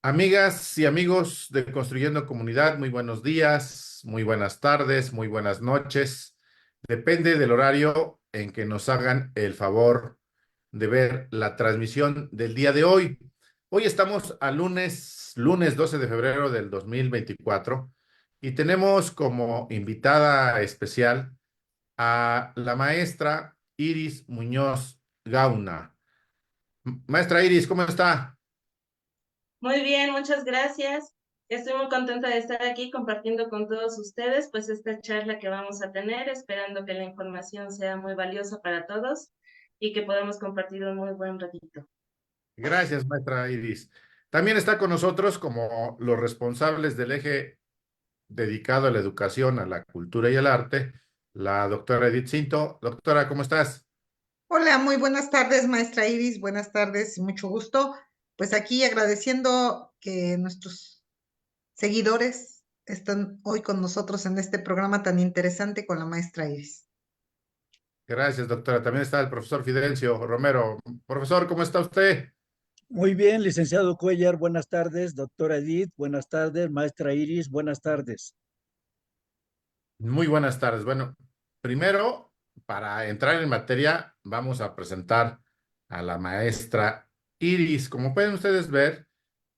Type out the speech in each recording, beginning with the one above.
Amigas y amigos de Construyendo Comunidad, muy buenos días, muy buenas tardes, muy buenas noches. Depende del horario en que nos hagan el favor de ver la transmisión del día de hoy. Hoy estamos a lunes 12 de febrero del 2024 y tenemos como invitada especial a la maestra Iris Muñoz Gauna. Maestra Iris, ¿cómo está? Muy bien, muchas gracias. Estoy muy contenta de estar aquí compartiendo con todos ustedes, pues esta charla que vamos a tener, esperando que la información sea muy valiosa para todos y que podamos compartir un muy buen ratito. Gracias, maestra Iris. También está con nosotros como los responsables del eje dedicado a la educación, a la cultura y al arte, la doctora Edith Cinto. Doctora, ¿cómo estás? Hola, muy buenas tardes, maestra Iris. Buenas tardes, mucho gusto. Pues aquí agradeciendo que nuestros seguidores están hoy con nosotros en este programa tan interesante con la maestra Iris. Gracias, doctora. También está el profesor Fidencio Romero. Profesor, ¿cómo está usted? Muy bien, licenciado Cuellar, buenas tardes. Doctora Edith, buenas tardes. Maestra Iris, buenas tardes. Muy buenas tardes. Bueno, primero, para entrar en materia, vamos a presentar a la maestra Iris. Como pueden ustedes ver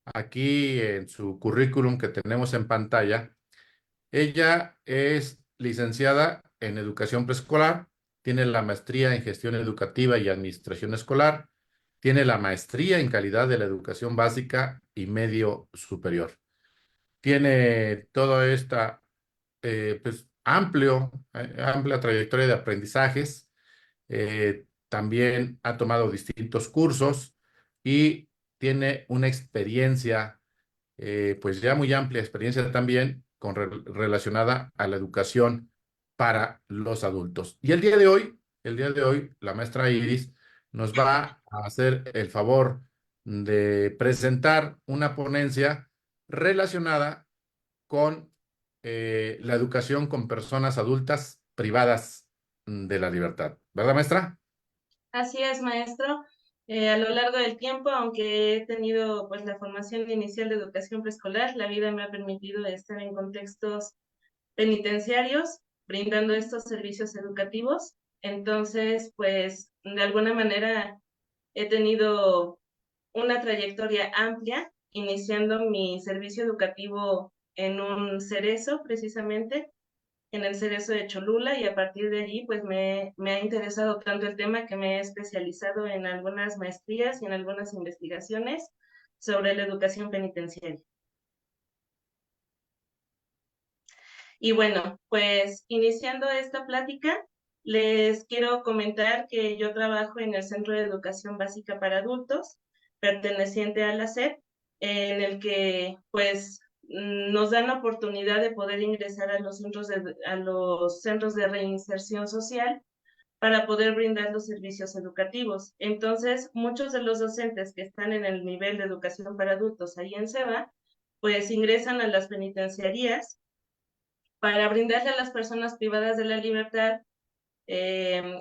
aquí en su currículum que tenemos en pantalla, ella es licenciada en educación preescolar, tiene la maestría en gestión educativa y administración escolar, tiene la maestría en calidad de la educación básica y medio superior. Tiene toda esta pues, amplia trayectoria de aprendizajes. También ha tomado distintos cursos y tiene una experiencia pues ya muy amplia experiencia también relacionada a la educación para los adultos. Y el día de hoy, la maestra Iris nos va a hacer el favor de presentar una ponencia relacionada con la educación con personas adultas privadas de la libertad. ¿Verdad, maestra? Así es, maestro. A lo largo del tiempo, aunque he tenido pues la formación inicial de educación preescolar, la vida me ha permitido estar en contextos penitenciarios, brindando estos servicios educativos. Entonces, pues de alguna manera he tenido una trayectoria amplia, iniciando mi servicio educativo en un cerezo, precisamente, en el cerezo de Cholula, y a partir de allí, pues me ha interesado tanto el tema que me he especializado en algunas maestrías y en algunas investigaciones sobre la educación penitenciaria. Y bueno, pues iniciando esta plática, les quiero comentar que yo trabajo en el Centro de Educación Básica para Adultos, perteneciente a la SEP, en el que pues nos dan la oportunidad de poder ingresar a a los centros de reinserción social para poder brindar los servicios educativos. Entonces, muchos de los docentes que están en el nivel de educación para adultos ahí en SEBA, pues ingresan a las penitenciarías para brindarle a las personas privadas de la libertad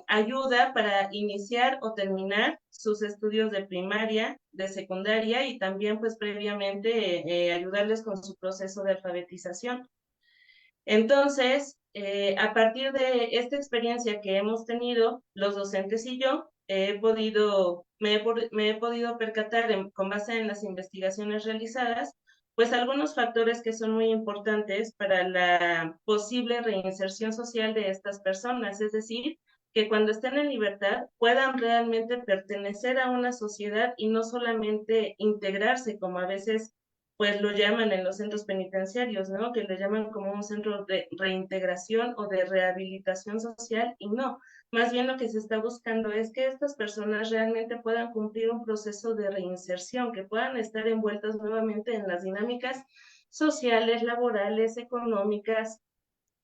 ayuda para iniciar o terminar sus estudios de primaria, de secundaria y también pues previamente ayudarles con su proceso de alfabetización. Entonces, a partir de esta experiencia que hemos tenido, los docentes y yo, me he podido percatar con base en las investigaciones realizadas, pues algunos factores que son muy importantes para la posible reinserción social de estas personas, es decir, que cuando estén en libertad puedan realmente pertenecer a una sociedad y no solamente integrarse como a veces pues lo llaman en los centros penitenciarios, ¿no? Que le llaman como un centro de reintegración o de rehabilitación social y no, más bien lo que se está buscando es que estas personas realmente puedan cumplir un proceso de reinserción, que puedan estar envueltas nuevamente en las dinámicas sociales, laborales, económicas,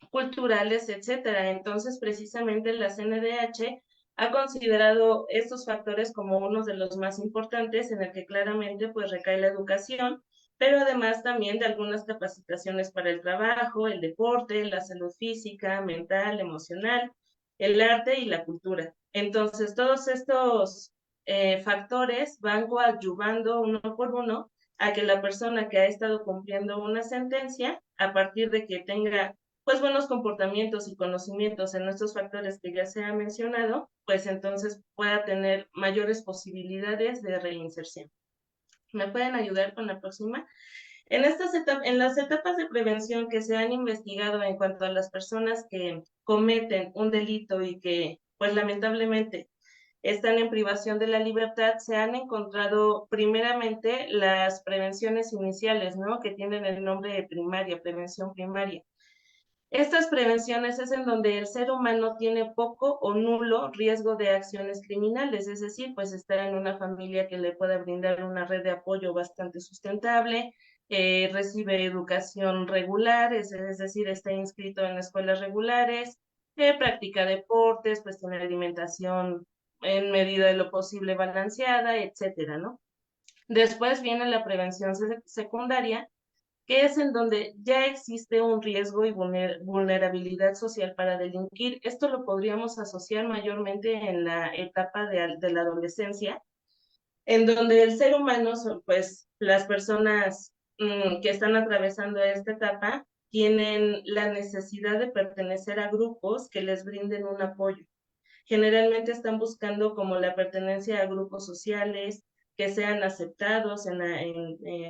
culturales, etcétera. Entonces, precisamente la CNDH ha considerado estos factores como uno de los más importantes en el que claramente pues recae la educación, pero además también de algunas capacitaciones para el trabajo, el deporte, la salud física, mental, emocional, el arte y la cultura. Entonces, todos estos factores van coadyuvando uno por uno a que la persona que ha estado cumpliendo una sentencia, a partir de que tenga pues buenos comportamientos y conocimientos en estos factores que ya se ha mencionado, pues entonces pueda tener mayores posibilidades de reinserción. ¿Me pueden ayudar con la próxima? En las etapas de prevención que se han investigado en cuanto a las personas que cometen un delito y que, pues lamentablemente, están en privación de la libertad, se han encontrado primeramente las prevenciones iniciales, ¿no? Que tienen el nombre de primaria, prevención primaria. Estas prevenciones es en donde el ser humano tiene poco o nulo riesgo de acciones criminales, es decir, pues está en una familia que le pueda brindar una red de apoyo bastante sustentable, recibe educación regular, es decir, está inscrito en escuelas regulares, practica deportes, pues tiene alimentación en medida de lo posible balanceada, etcétera, ¿no? Después viene la prevención secundaria, que es en donde ya existe un riesgo y vulnerabilidad social para delinquir. Esto lo podríamos asociar mayormente en la etapa de la adolescencia, en donde el ser humano, pues las personas que están atravesando esta etapa, tienen la necesidad de pertenecer a grupos que les brinden un apoyo. Generalmente están buscando como la pertenencia a grupos sociales, que sean aceptados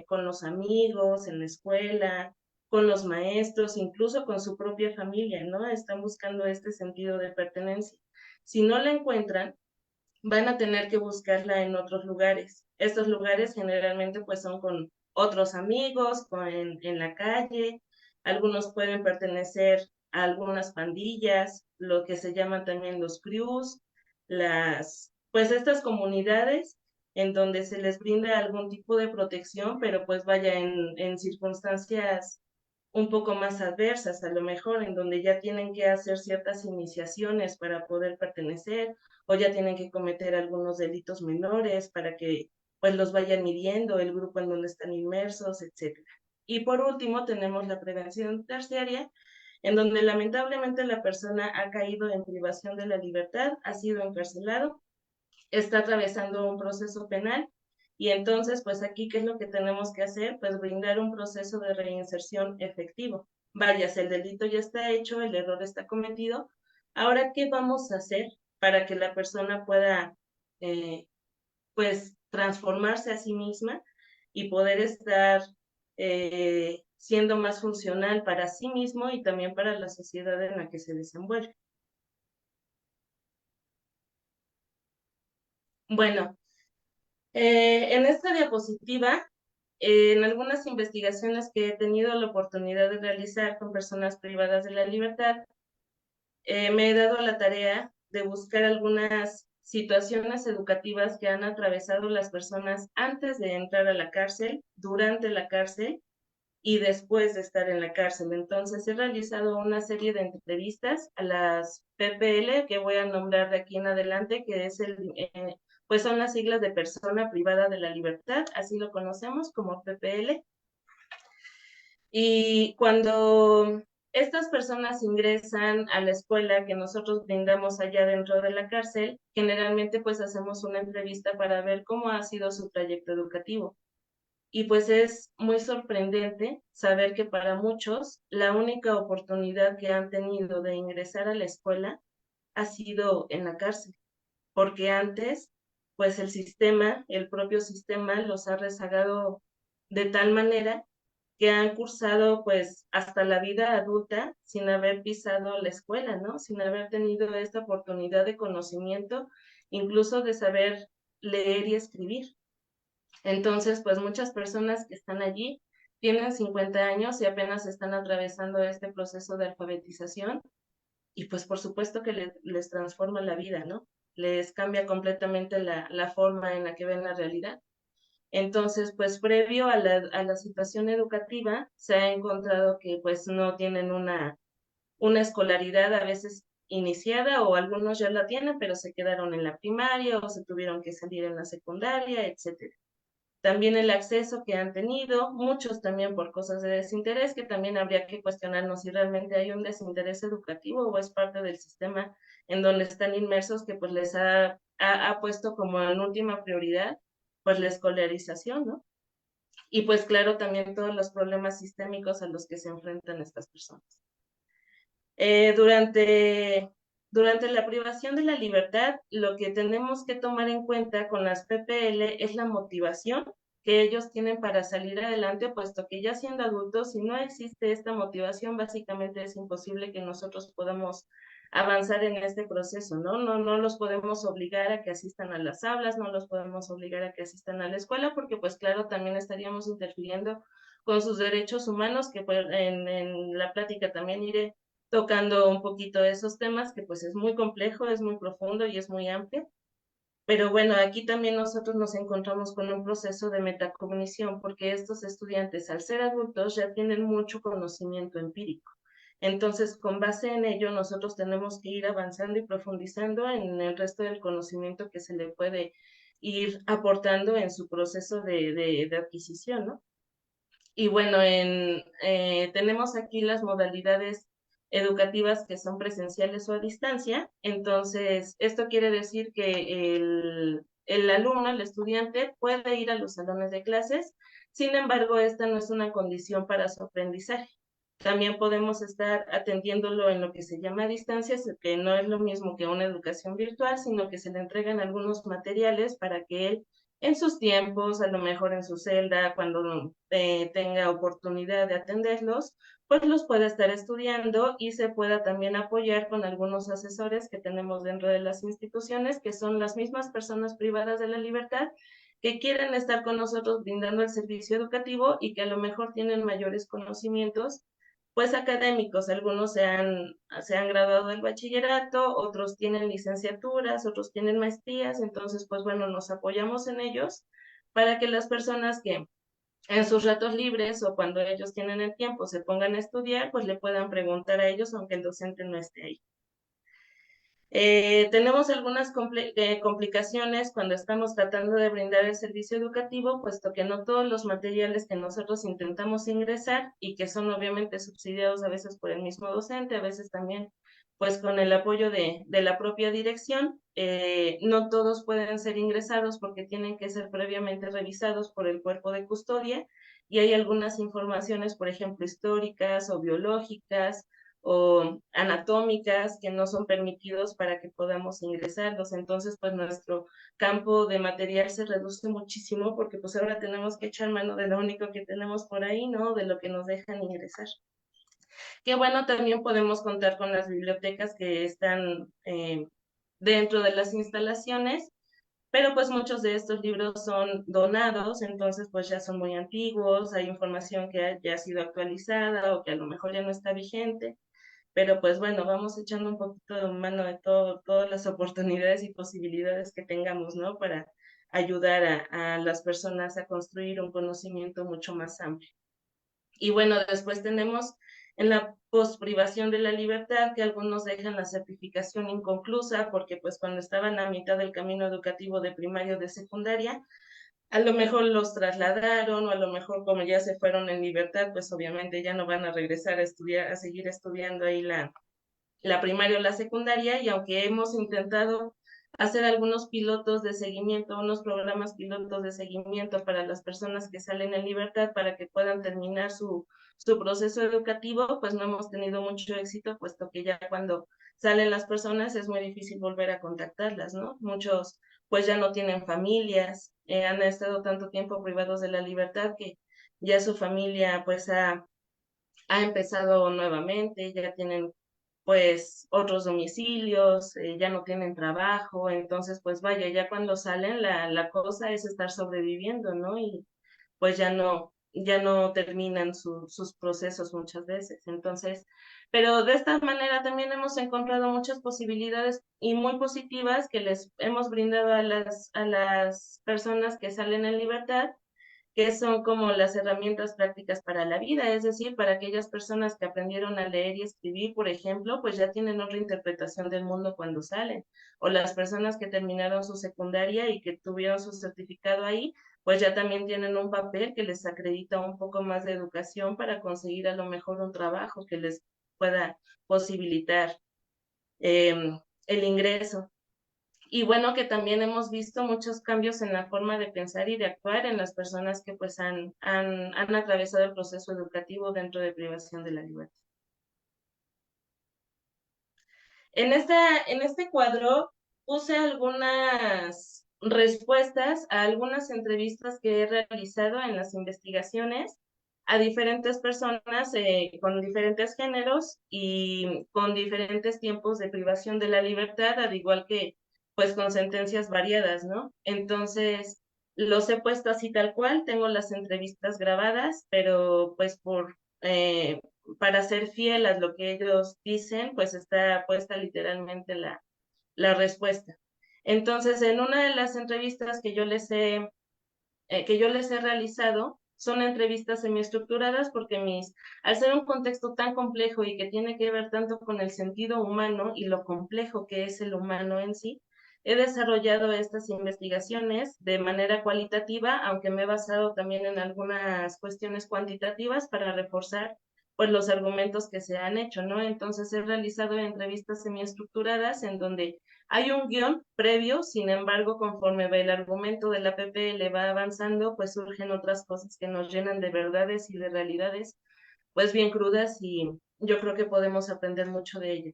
con los amigos, en la escuela, con los maestros, incluso con su propia familia, ¿no? Están buscando este sentido de pertenencia. Si no la encuentran, van a tener que buscarla en otros lugares. Estos lugares generalmente pues son con otros amigos, en la calle, algunos pueden pertenecer a algunas pandillas, lo que se llaman también los crews, pues estas comunidades en donde se les brinda algún tipo de protección, pero pues vaya en circunstancias un poco más adversas, a lo mejor en donde ya tienen que hacer ciertas iniciaciones para poder pertenecer, o ya tienen que cometer algunos delitos menores para que pues los vayan midiendo el grupo en donde están inmersos, etcétera. Y por último tenemos la prevención terciaria, en donde lamentablemente la persona ha caído en privación de la libertad, ha sido encarcelado, está atravesando un proceso penal y entonces, pues aquí, ¿qué es lo que tenemos que hacer? Pues brindar un proceso de reinserción efectivo. Vaya, si el delito ya está hecho, el error está cometido, ahora, ¿qué vamos a hacer para que la persona pueda, pues, transformarse a sí misma y poder estar siendo más funcional para sí mismo y también para la sociedad en la que se desenvuelve? Bueno, en esta diapositiva, en algunas investigaciones que he tenido la oportunidad de realizar con personas privadas de la libertad, me he dado la tarea de buscar algunas situaciones educativas que han atravesado las personas antes de entrar a la cárcel, durante la cárcel y después de estar en la cárcel. Entonces, he realizado una serie de entrevistas a las PPL, que voy a nombrar de aquí en adelante, que es pues son las siglas de persona privada de la libertad, así lo conocemos como PPL. Y cuando estas personas ingresan a la escuela que nosotros brindamos allá dentro de la cárcel, generalmente pues hacemos una entrevista para ver cómo ha sido su trayecto educativo. Y pues es muy sorprendente saber que para muchos la única oportunidad que han tenido de ingresar a la escuela ha sido en la cárcel, porque antes, pues el propio sistema los ha rezagado de tal manera que han cursado pues hasta la vida adulta sin haber pisado la escuela, ¿no? Sin haber tenido esta oportunidad de conocimiento, incluso de saber leer y escribir. Entonces, pues muchas personas que están allí tienen 50 años y apenas están atravesando este proceso de alfabetización y pues por supuesto que les transforma la vida, ¿no? Les cambia completamente la forma en la que ven la realidad. Entonces, pues previo a la situación educativa, se ha encontrado que pues no tienen una escolaridad a veces iniciada o algunos ya la tienen, pero se quedaron en la primaria o se tuvieron que salir en la secundaria, etcétera. También el acceso que han tenido, muchos también por cosas de desinterés, que también habría que cuestionarnos si realmente hay un desinterés educativo o es parte del sistema en donde están inmersos que pues les ha puesto como en última prioridad pues la escolarización, ¿no? y pues claro, también todos los problemas sistémicos a los que se enfrentan estas personas. Eh, durante, durante la privación de la libertad, lo que tenemos que tomar en cuenta con las PPL es la motivación que ellos tienen para salir adelante, puesto que ya siendo adultos, si no existe esta motivación, básicamente es imposible que nosotros podamos avanzar en este proceso, ¿no? No los podemos obligar a que asistan a las aulas, no los podemos obligar a que asistan a la escuela, porque pues claro, también estaríamos interfiriendo con sus derechos humanos, que pues, en la plática también iré tocando un poquito esos temas, que pues es muy complejo, es muy profundo y es muy amplio. Pero bueno, aquí también nosotros nos encontramos con un proceso de metacognición, porque estos estudiantes, al ser adultos, ya tienen mucho conocimiento empírico. Entonces, con base en ello, nosotros tenemos que ir avanzando y profundizando en el resto del conocimiento que se le puede ir aportando en su proceso de adquisición, ¿no? Y bueno, tenemos aquí las modalidades educativas que son presenciales o a distancia. Entonces, esto quiere decir que el alumno, el estudiante, puede ir a los salones de clases. Sin embargo, esta no es una condición para su aprendizaje. También podemos estar atendiéndolo en lo que se llama distancia, que no es lo mismo que una educación virtual, sino que se le entregan algunos materiales para que él en sus tiempos, a lo mejor en su celda, cuando tenga oportunidad de atenderlos, pues los pueda estar estudiando y se pueda también apoyar con algunos asesores que tenemos dentro de las instituciones, que son las mismas personas privadas de la libertad, que quieren estar con nosotros brindando el servicio educativo y que a lo mejor tienen mayores conocimientos pues académicos, algunos se han graduado del bachillerato, otros tienen licenciaturas, otros tienen maestrías, entonces pues bueno, nos apoyamos en ellos para que las personas que en sus ratos libres o cuando ellos tienen el tiempo se pongan a estudiar, pues le puedan preguntar a ellos aunque el docente no esté ahí. Tenemos algunas complicaciones cuando estamos tratando de brindar el servicio educativo, puesto que no todos los materiales que nosotros intentamos ingresar y que son obviamente subsidiados a veces por el mismo docente, a veces también pues con el apoyo de la propia dirección, no todos pueden ser ingresados porque tienen que ser previamente revisados por el cuerpo de custodia y hay algunas informaciones, por ejemplo, históricas o biológicas o anatómicas que no son permitidos para que podamos ingresarlos. Entonces, pues nuestro campo de material se reduce muchísimo porque pues ahora tenemos que echar mano de lo único que tenemos por ahí, ¿no? De lo que nos dejan ingresar. Que bueno, también podemos contar con las bibliotecas que están dentro de las instalaciones, pero pues muchos de estos libros son donados, entonces pues ya son muy antiguos, hay información que ya ha sido actualizada o que a lo mejor ya no está vigente. Pero pues bueno, vamos echando un poquito de mano de todas las oportunidades y posibilidades que tengamos, ¿no? Para ayudar a las personas a construir un conocimiento mucho más amplio. Y bueno, después tenemos en la posprivación de la libertad que algunos dejan la certificación inconclusa porque pues cuando estaban a mitad del camino educativo de primario de secundaria, a lo mejor los trasladaron o a lo mejor como ya se fueron en libertad, pues obviamente ya no van a regresar a estudiar, a seguir estudiando ahí la primaria o la secundaria, y aunque hemos intentado hacer algunos pilotos de seguimiento, unos programas pilotos de seguimiento para las personas que salen en libertad para que puedan terminar su proceso educativo, pues no hemos tenido mucho éxito, puesto que ya cuando salen las personas es muy difícil volver a contactarlas, ¿no? Muchos pues ya no tienen familias, han estado tanto tiempo privados de la libertad que ya su familia pues ha empezado nuevamente, ya tienen pues otros domicilios, ya no tienen trabajo, entonces pues vaya, ya cuando salen la cosa es estar sobreviviendo, ¿no? Y pues ya no terminan sus procesos muchas veces. Entonces, pero de esta manera también hemos encontrado muchas posibilidades y muy positivas que les hemos brindado a las personas que salen en libertad, que son como las herramientas prácticas para la vida, es decir, para aquellas personas que aprendieron a leer y escribir, por ejemplo, pues ya tienen otra interpretación del mundo cuando salen, o las personas que terminaron su secundaria y que tuvieron su certificado ahí, pues ya también tienen un papel que les acredita un poco más de educación para conseguir a lo mejor un trabajo que les pueda posibilitar el ingreso. Y bueno, que también hemos visto muchos cambios en la forma de pensar y de actuar en las personas que pues han atravesado el proceso educativo dentro de privación de la libertad. En este cuadro puse algunas respuestas a algunas entrevistas que he realizado en las investigaciones a diferentes personas con diferentes géneros y con diferentes tiempos de privación de la libertad, al igual que pues con sentencias variadas, ¿no? Entonces, los he puesto así tal cual, tengo las entrevistas grabadas, pero pues para ser fiel a lo que ellos dicen, pues está puesta literalmente la respuesta. Entonces, en una de las entrevistas que yo les he realizado, son entrevistas semiestructuradas porque al ser un contexto tan complejo y que tiene que ver tanto con el sentido humano y lo complejo que es el humano en sí, he desarrollado estas investigaciones de manera cualitativa, aunque me he basado también en algunas cuestiones cuantitativas para reforzar pues los argumentos que se han hecho, ¿no? Entonces he realizado entrevistas semiestructuradas en donde hay un guión previo, sin embargo, conforme va el argumento de la PPL va avanzando, pues surgen otras cosas que nos llenan de verdades y de realidades, pues bien crudas y yo creo que podemos aprender mucho de ello.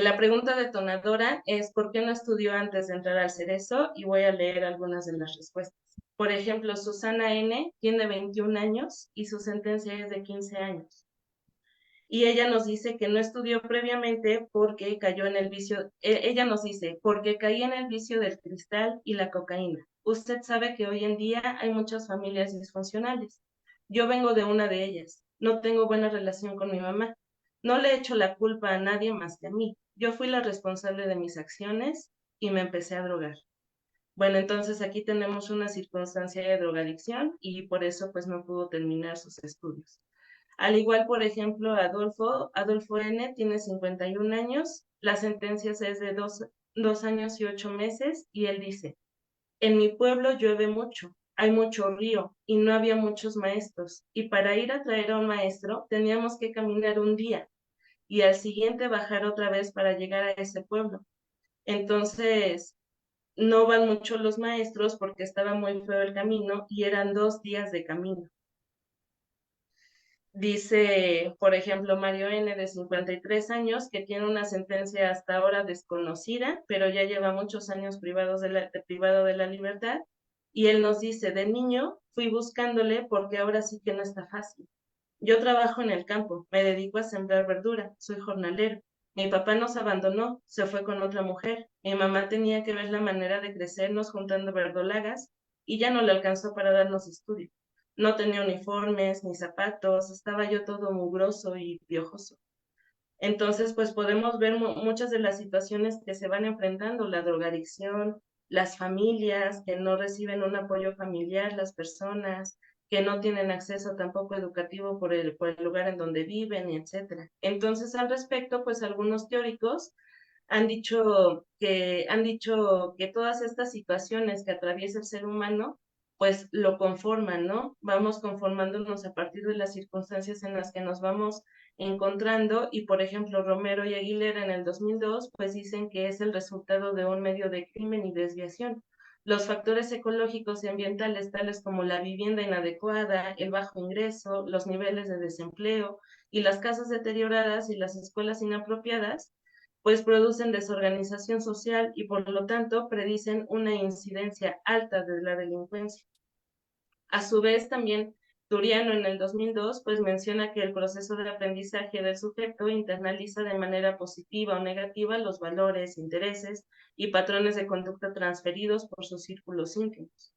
La pregunta detonadora es ¿por qué no estudió antes de entrar al Cerezo? Y voy a leer algunas de las respuestas. Por ejemplo, Susana N. tiene 21 años y su sentencia es de 15 años. Y ella nos dice que no estudió previamente porque cayó en el vicio, ella nos dice, porque caí en el vicio del cristal y la cocaína. Usted sabe que hoy en día hay muchas familias disfuncionales. Yo vengo de una de ellas. No tengo buena relación con mi mamá. No le echo la culpa a nadie más que a mí. Yo fui la responsable de mis acciones y me empecé a drogar. Bueno, entonces aquí tenemos una circunstancia de drogadicción y por eso pues no pudo terminar sus estudios. Al igual, por ejemplo, Adolfo N. tiene 51 años, la sentencia es de 2 años y 8 meses y él dice, en mi pueblo llueve mucho, hay mucho río y no había muchos maestros y para ir a traer a un maestro teníamos que caminar un día y al siguiente bajar otra vez para llegar a ese pueblo. Entonces, no van mucho los maestros porque estaba muy feo el camino y eran 2 días de camino. Dice, por ejemplo, Mario N. de 53 años, que tiene una sentencia hasta ahora desconocida, pero ya lleva muchos años privado de la libertad. Y él nos dice, de niño fui buscándole porque ahora sí que no está fácil. Yo trabajo en el campo, me dedico a sembrar verdura, soy jornalero. Mi papá nos abandonó, se fue con otra mujer. Mi mamá tenía que ver la manera de crecernos juntando verdolagas y ya no le alcanzó para darnos estudio. No tenía uniformes ni zapatos, estaba yo todo mugroso y piojoso. Entonces, pues podemos ver muchas de las situaciones que se van enfrentando, la drogadicción, las familias que no reciben un apoyo familiar, las personas que no tienen acceso tampoco educativo por el lugar en donde viven, etcétera. Entonces, al respecto, pues algunos teóricos han dicho que todas estas situaciones que atraviesa el ser humano, pues lo conforman, ¿no? Vamos conformándonos a partir de las circunstancias en las que nos vamos encontrando y, por ejemplo, Romero y Aguilera en el 2002, pues dicen que es el resultado de un medio de crimen y desviación. Los factores ecológicos y ambientales, tales como la vivienda inadecuada, el bajo ingreso, los niveles de desempleo y las casas deterioradas y las escuelas inapropiadas, pues producen desorganización social y por lo tanto predicen una incidencia alta de la delincuencia. A su vez, también Turiano en el 2002 pues menciona que el proceso de aprendizaje del sujeto internaliza de manera positiva o negativa los valores, intereses y patrones de conducta transferidos por sus círculos íntimos.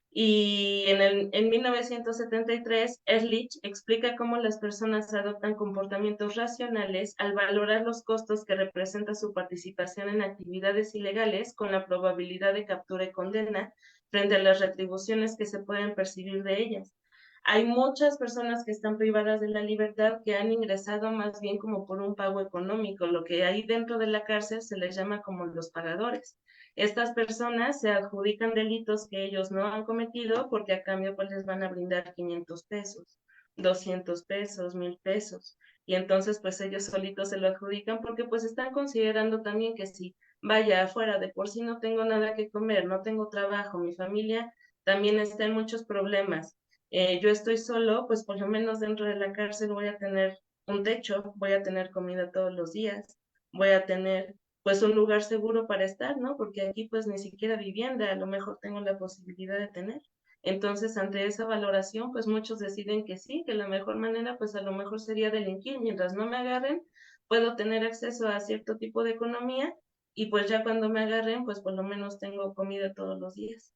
Y en 1973, Ehrlich explica cómo las personas adoptan comportamientos racionales al valorar los costos que representa su participación en actividades ilegales con la probabilidad de captura y condena frente a las retribuciones que se pueden percibir de ellas. Hay muchas personas que están privadas de la libertad que han ingresado más bien como por un pago económico, lo que ahí dentro de la cárcel se les llama como los pagadores. Estas personas se adjudican delitos que ellos no han cometido porque a cambio pues les van a brindar 500 pesos, 200 pesos, 1000 pesos. Y entonces pues ellos solitos se lo adjudican porque pues están considerando también que si vaya afuera, de por sí no tengo nada que comer, no tengo trabajo, mi familia también está en muchos problemas. Yo estoy solo, pues por lo menos dentro de la cárcel voy a tener un techo, voy a tener comida todos los días, voy a tener pues un lugar seguro para estar, ¿no? Porque aquí pues ni siquiera vivienda, a lo mejor tengo la posibilidad de tener. Entonces, ante esa valoración, pues muchos deciden que sí, que la mejor manera pues a lo mejor sería delinquir. Mientras no me agarren, puedo tener acceso a cierto tipo de economía y pues ya cuando me agarren, pues por lo menos tengo comida todos los días.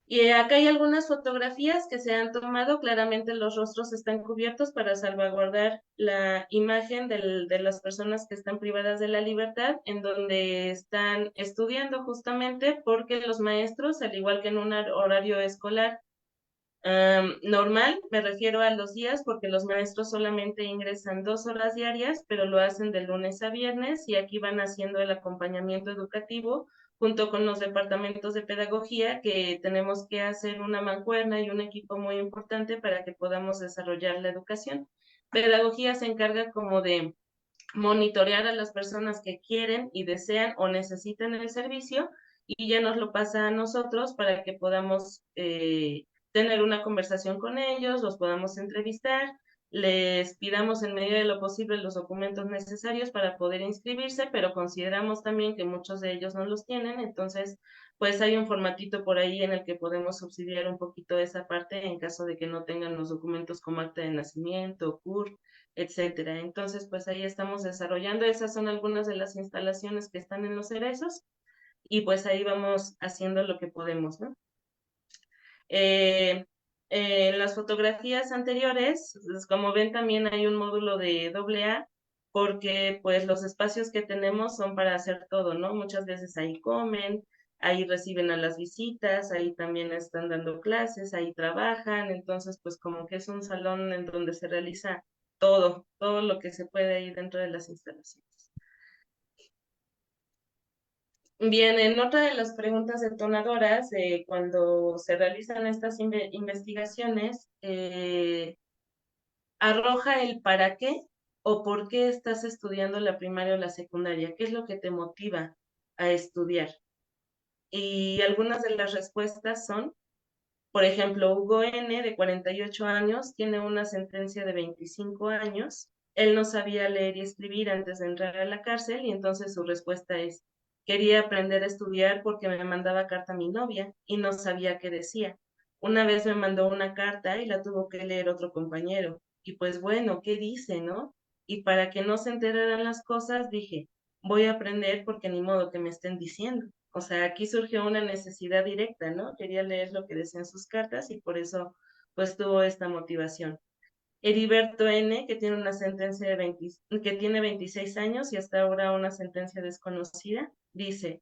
Y acá hay algunas fotografías que se han tomado, claramente los rostros están cubiertos para salvaguardar la imagen de las personas que están privadas de la libertad, en donde están estudiando justamente porque los maestros, al igual que en un horario escolar normal, me refiero a los días, porque los maestros solamente ingresan 2 horas diarias, pero lo hacen de lunes a viernes y aquí van haciendo el acompañamiento educativo junto con los departamentos de pedagogía, que tenemos que hacer una mancuerna y un equipo muy importante para que podamos desarrollar la educación. Pedagogía se encarga como de monitorear a las personas que quieren y desean o necesitan el servicio y ya nos lo pasa a nosotros para que podamos tener una conversación con ellos, los podamos entrevistar, les pidamos en medida de lo posible los documentos necesarios para poder inscribirse, pero consideramos también que muchos de ellos no los tienen, entonces pues hay un formatito por ahí en el que podemos subsidiar un poquito esa parte en caso de que no tengan los documentos como acta de nacimiento, CURP, etcétera. Entonces, pues ahí estamos desarrollando. Esas son algunas de las instalaciones que están en Los Cerezos y pues ahí vamos haciendo lo que podemos, ¿no? Eh, en las fotografías anteriores, pues, como ven, también hay un módulo de AA porque pues los espacios que tenemos son para hacer todo, ¿no? Muchas veces ahí comen, ahí reciben a las visitas, ahí también están dando clases, ahí trabajan, entonces pues como que es un salón en donde se realiza todo lo que se puede ahí dentro de las instalaciones. Bien, en otra de las preguntas detonadoras, cuando se realizan estas investigaciones, arroja el para qué o por qué estás estudiando la primaria o la secundaria, qué es lo que te motiva a estudiar. Y algunas de las respuestas son, por ejemplo, Hugo N., de 48 años, tiene una sentencia de 25 años. Él no sabía leer y escribir antes de entrar a la cárcel y entonces su respuesta es, quería aprender a estudiar porque me mandaba carta a mi novia y no sabía qué decía. Una vez me mandó una carta y la tuvo que leer otro compañero. Y pues bueno, ¿qué dice, no? Y para que no se enteraran las cosas, dije, voy a aprender porque ni modo que me estén diciendo. O sea, aquí surgió una necesidad directa, ¿no? Quería leer lo que decían sus cartas y por eso pues tuvo esta motivación. Heriberto N., que tiene una sentencia de 20, que tiene 26 años y hasta ahora una sentencia desconocida, dice,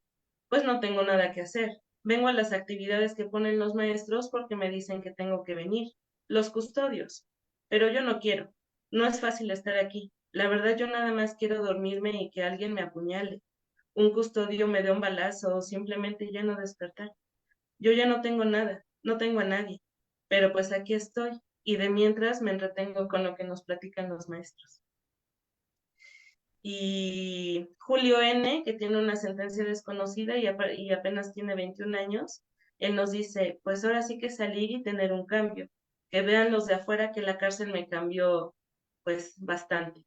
pues no tengo nada que hacer. Vengo a las actividades que ponen los maestros porque me dicen que tengo que venir, los custodios. Pero yo no quiero. No es fácil estar aquí. La verdad yo nada más quiero dormirme y que alguien me apuñale, un custodio me dé un balazo o simplemente ya no despertar. Yo ya no tengo nada, no tengo a nadie, pero pues aquí estoy y de mientras me entretengo con lo que nos platican los maestros. Y Julio N., que tiene una sentencia desconocida y apenas tiene 21 años, él nos dice, pues ahora sí que salir y tener un cambio, que vean los de afuera que la cárcel me cambió pues bastante.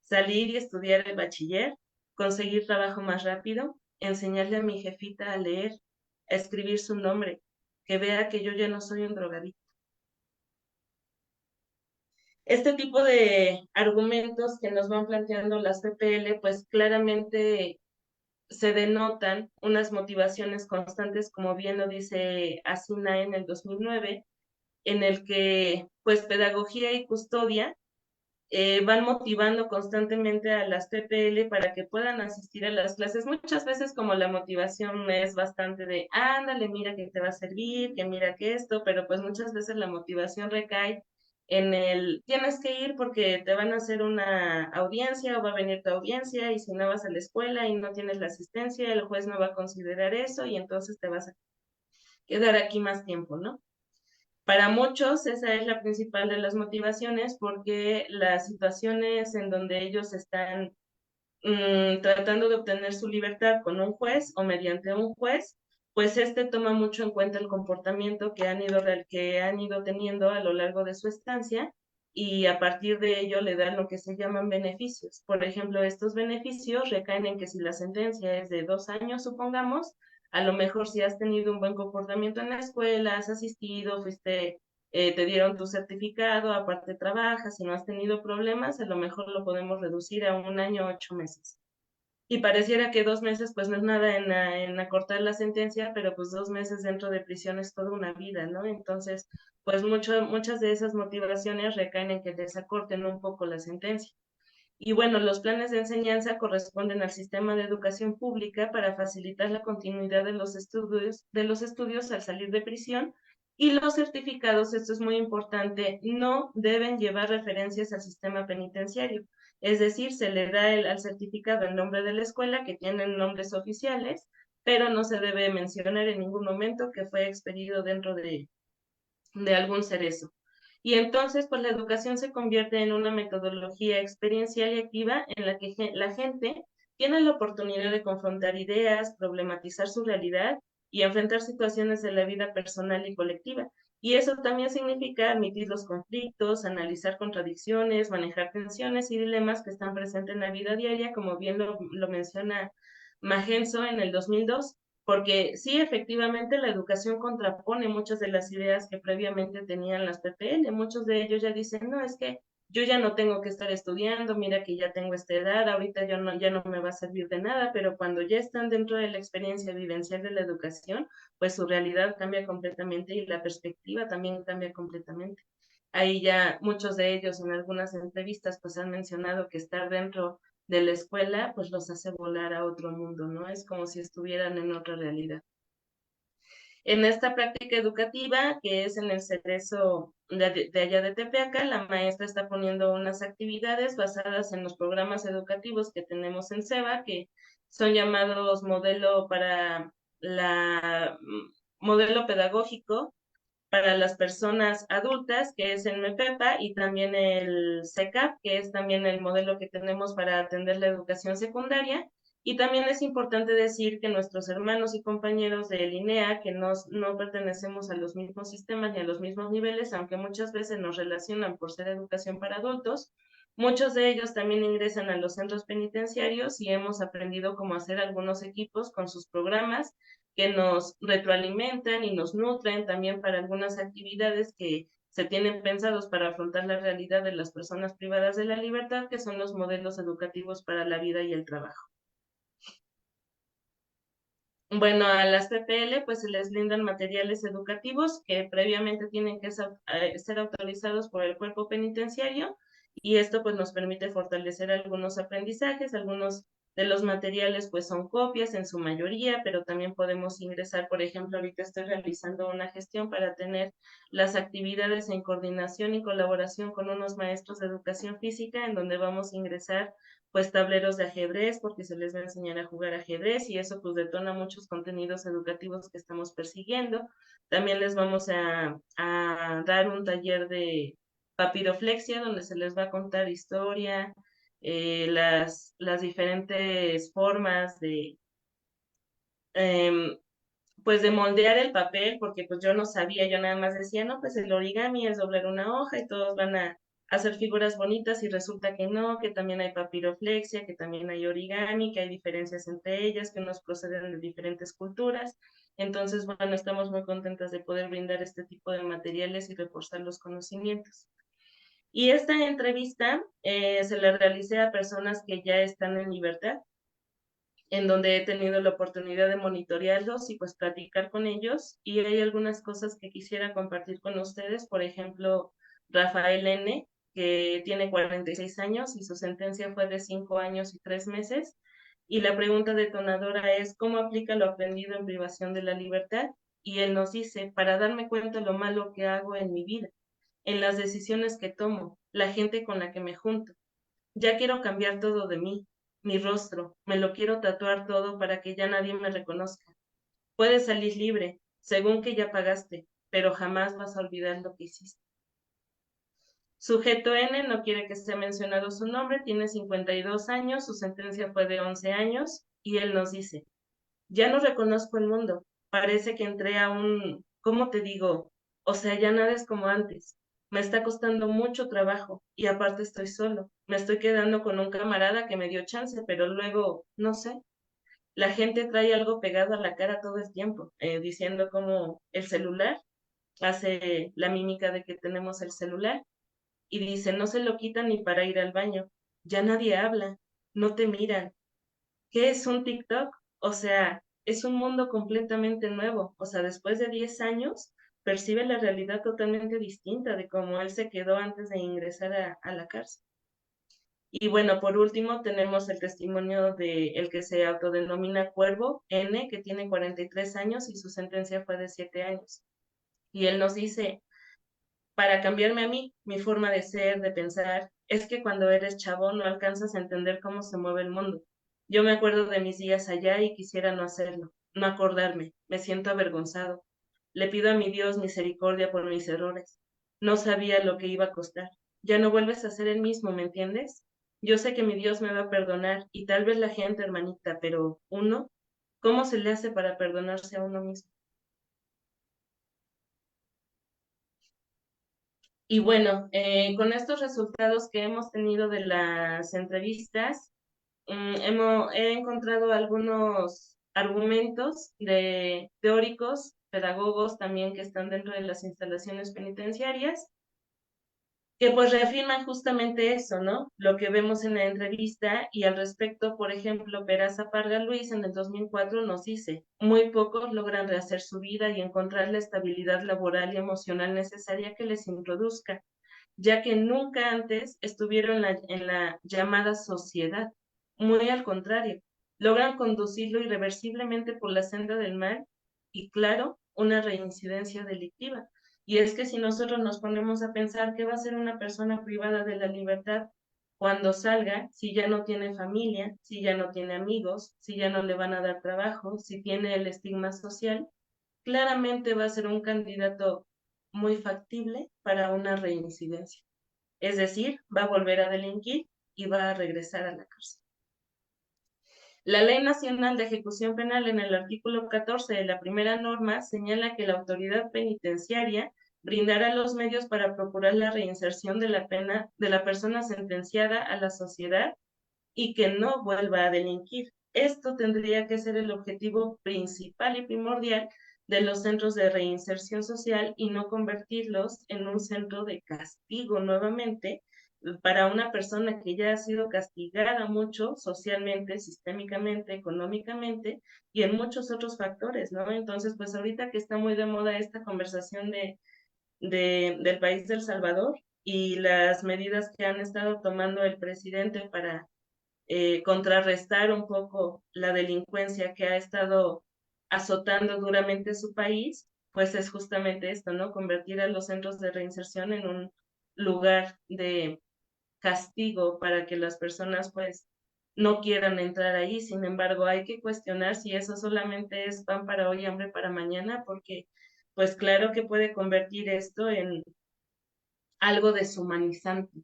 Salir y estudiar el bachiller, conseguir trabajo más rápido, enseñarle a mi jefita a leer, a escribir su nombre, que vea que yo ya no soy un drogadicto. Este tipo de argumentos que nos van planteando las PPL, pues claramente se denotan unas motivaciones constantes, como bien lo dice Asuna en el 2009, en el que pues pedagogía y custodia van motivando constantemente a las PPL para que puedan asistir a las clases. Muchas veces como la motivación es bastante de, ándale, mira que te va a servir, que mira que esto, pero pues muchas veces la motivación recae en el, tienes que ir porque te van a hacer una audiencia o va a venir tu audiencia y si no vas a la escuela y no tienes la asistencia, el juez no va a considerar eso y entonces te vas a quedar aquí más tiempo, ¿no? Para muchos esa es la principal de las motivaciones porque las situaciones en donde ellos están tratando de obtener su libertad con un juez o mediante un juez, pues este toma mucho en cuenta el comportamiento que han ido teniendo a lo largo de su estancia y a partir de ello le dan lo que se llaman beneficios. Por ejemplo, estos beneficios recaen en que si la sentencia es de 2 años, supongamos, a lo mejor si has tenido un buen comportamiento en la escuela, has asistido, te dieron tu certificado, aparte trabajas, si no has tenido problemas, a lo mejor lo podemos reducir a 1 año, 8 meses. Y pareciera que 2 meses pues no es nada en acortar la sentencia, pero pues 2 meses dentro de prisión es toda una vida, ¿no? Entonces, pues muchas de esas motivaciones recaen en que les acorten un poco la sentencia. Y bueno, los planes de enseñanza corresponden al sistema de educación pública para facilitar la continuidad de los estudios al salir de prisión. Y los certificados, esto es muy importante, no deben llevar referencias al sistema penitenciario. Es decir, se le da al certificado el nombre de la escuela, que tienen nombres oficiales, pero no se debe mencionar en ningún momento que fue expedido dentro de algún cerezo. Y entonces, pues la educación se convierte en una metodología experiencial y activa en la que la gente tiene la oportunidad de confrontar ideas, problematizar su realidad y enfrentar situaciones de la vida personal y colectiva. Y eso también significa admitir los conflictos, analizar contradicciones, manejar tensiones y dilemas que están presentes en la vida diaria, como bien lo menciona Magenzo en el 2002, porque sí, efectivamente, la educación contrapone muchas de las ideas que previamente tenían las PPL. Muchos de ellos ya dicen, no, es que yo ya no tengo que estar estudiando, mira que ya tengo esta edad, ahorita ya no me va a servir de nada, pero cuando ya están dentro de la experiencia vivencial de la educación, pues su realidad cambia completamente y la perspectiva también cambia completamente. Ahí ya muchos de ellos en algunas entrevistas pues han mencionado que estar dentro de la escuela, pues los hace volar a otro mundo, ¿no? Es como si estuvieran en otra realidad. En esta práctica educativa, que es en el Cerezo de allá de Tepeaca, la maestra está poniendo unas actividades basadas en los programas educativos que tenemos en SEBA, que son llamados modelo pedagógico para las personas adultas, que es el MEPEPA, y también el CECAP, que es también el modelo que tenemos para atender la educación secundaria. Y también es importante decir que nuestros hermanos y compañeros de INEA, que no pertenecemos a los mismos sistemas ni a los mismos niveles, aunque muchas veces nos relacionan por ser educación para adultos, muchos de ellos también ingresan a los centros penitenciarios y hemos aprendido cómo hacer algunos equipos con sus programas que nos retroalimentan y nos nutren también para algunas actividades que se tienen pensados para afrontar la realidad de las personas privadas de la libertad, que son los modelos educativos para la vida y el trabajo. Bueno, a las PPL pues se les brindan materiales educativos que previamente tienen que ser autorizados por el cuerpo penitenciario y esto pues nos permite fortalecer algunos aprendizajes, algunos de los materiales pues son copias en su mayoría, pero también podemos ingresar, por ejemplo, ahorita estoy realizando una gestión para tener las actividades en coordinación y colaboración con unos maestros de educación física en donde vamos a ingresar pues tableros de ajedrez, porque se les va a enseñar a jugar ajedrez y eso pues detona muchos contenidos educativos que estamos persiguiendo. También les vamos a dar un taller de papiroflexia donde se les va a contar historia, las diferentes formas eh, pues de moldear el papel, porque pues yo no sabía, yo nada más decía, no, pues el origami es doblar una hoja y todos van a hacer figuras bonitas y resulta que no, que también hay papiroflexia, que también hay origami, que hay diferencias entre ellas, que nos proceden de diferentes culturas. Entonces, bueno, estamos muy contentas de poder brindar este tipo de materiales y reforzar los conocimientos. Y esta entrevista se la realicé a personas que ya están en libertad, en donde he tenido la oportunidad de monitorearlos y pues platicar con ellos. Y hay algunas cosas que quisiera compartir con ustedes. Por ejemplo, Rafael N., que tiene 46 años y su sentencia fue de 5 años y 3 meses. Y la pregunta detonadora es, ¿cómo aplica lo aprendido en privación de la libertad? Y él nos dice, para darme cuenta de lo malo que hago en mi vida, en las decisiones que tomo, la gente con la que me junto. Ya quiero cambiar todo de mí, mi rostro, me lo quiero tatuar todo para que ya nadie me reconozca. Puedes salir libre, según que ya pagaste, pero jamás vas a olvidar lo que hiciste. Sujeto N no quiere que sea mencionado su nombre, tiene 52 años, su sentencia fue de 11 años y él nos dice, ya no reconozco el mundo, parece que entré a un, ¿cómo te digo? O sea, ya nada es como antes. Me está costando mucho trabajo y aparte estoy solo. Me estoy quedando con un camarada que me dio chance, pero luego, no sé, la gente trae algo pegado a la cara todo el tiempo, diciendo como el celular hace la mímica de que tenemos el celular y dice, no se lo quitan ni para ir al baño. Ya nadie habla, no te miran. ¿Qué es un TikTok? O sea, es un mundo completamente nuevo. O sea, después de 10 años, percibe la realidad totalmente distinta de cómo él se quedó antes de ingresar a la cárcel. Y bueno, por último, tenemos el testimonio de el que se autodenomina Cuervo N, que tiene 43 años y su sentencia fue de 7 años. Y él nos dice, para cambiarme a mí, mi forma de ser, de pensar, es que cuando eres chavo no alcanzas a entender cómo se mueve el mundo. Yo me acuerdo de mis días allá y quisiera no hacerlo, no acordarme, me siento avergonzado. Le pido a mi Dios misericordia por mis errores. No sabía lo que iba a costar. Ya no vuelves a ser el mismo, ¿me entiendes? Yo sé que mi Dios me va a perdonar y tal vez la gente, hermanita, pero uno, ¿cómo se le hace para perdonarse a uno mismo? Y bueno, con estos resultados que hemos tenido de las entrevistas, he encontrado algunos argumentos de teóricos, pedagogos también que están dentro de las instalaciones penitenciarias, que pues reafirman justamente eso, ¿no? Lo que vemos en la entrevista y al respecto, por ejemplo, Peraza Parga Luis en el 2004 nos dice, muy pocos logran rehacer su vida y encontrar la estabilidad laboral y emocional necesaria que les introduzca ya que nunca antes estuvieron en la llamada sociedad. Muy al contrario, logran conducirlo irreversiblemente por la senda del mal y, claro, una reincidencia delictiva. Y es que si nosotros nos ponemos a pensar qué va a ser una persona privada de la libertad cuando salga, si ya no tiene familia, si ya no tiene amigos, si ya no le van a dar trabajo, si tiene el estigma social, claramente va a ser un candidato muy factible para una reincidencia. Es decir, va a volver a delinquir y va a regresar a la cárcel. La Ley Nacional de Ejecución Penal en el artículo 14 de la primera norma señala que la autoridad penitenciaria brindará los medios para procurar la reinserción de la pena de la persona sentenciada a la sociedad y que no vuelva a delinquir. Esto tendría que ser el objetivo principal y primordial de los centros de reinserción social y no convertirlos en un centro de castigo nuevamente para una persona que ya ha sido castigada mucho socialmente, sistémicamente, económicamente y en muchos otros factores, ¿no? Entonces, pues ahorita que está muy de moda esta conversación del país de El Salvador y las medidas que han estado tomando el presidente para contrarrestar un poco la delincuencia que ha estado azotando duramente su país, pues es justamente esto, ¿no? Convertir a los centros de reinserción en un lugar de castigo para que las personas pues no quieran entrar ahí. Sin embargo, hay que cuestionar si eso solamente es pan para hoy, hambre para mañana, porque pues claro que puede convertir esto en algo deshumanizante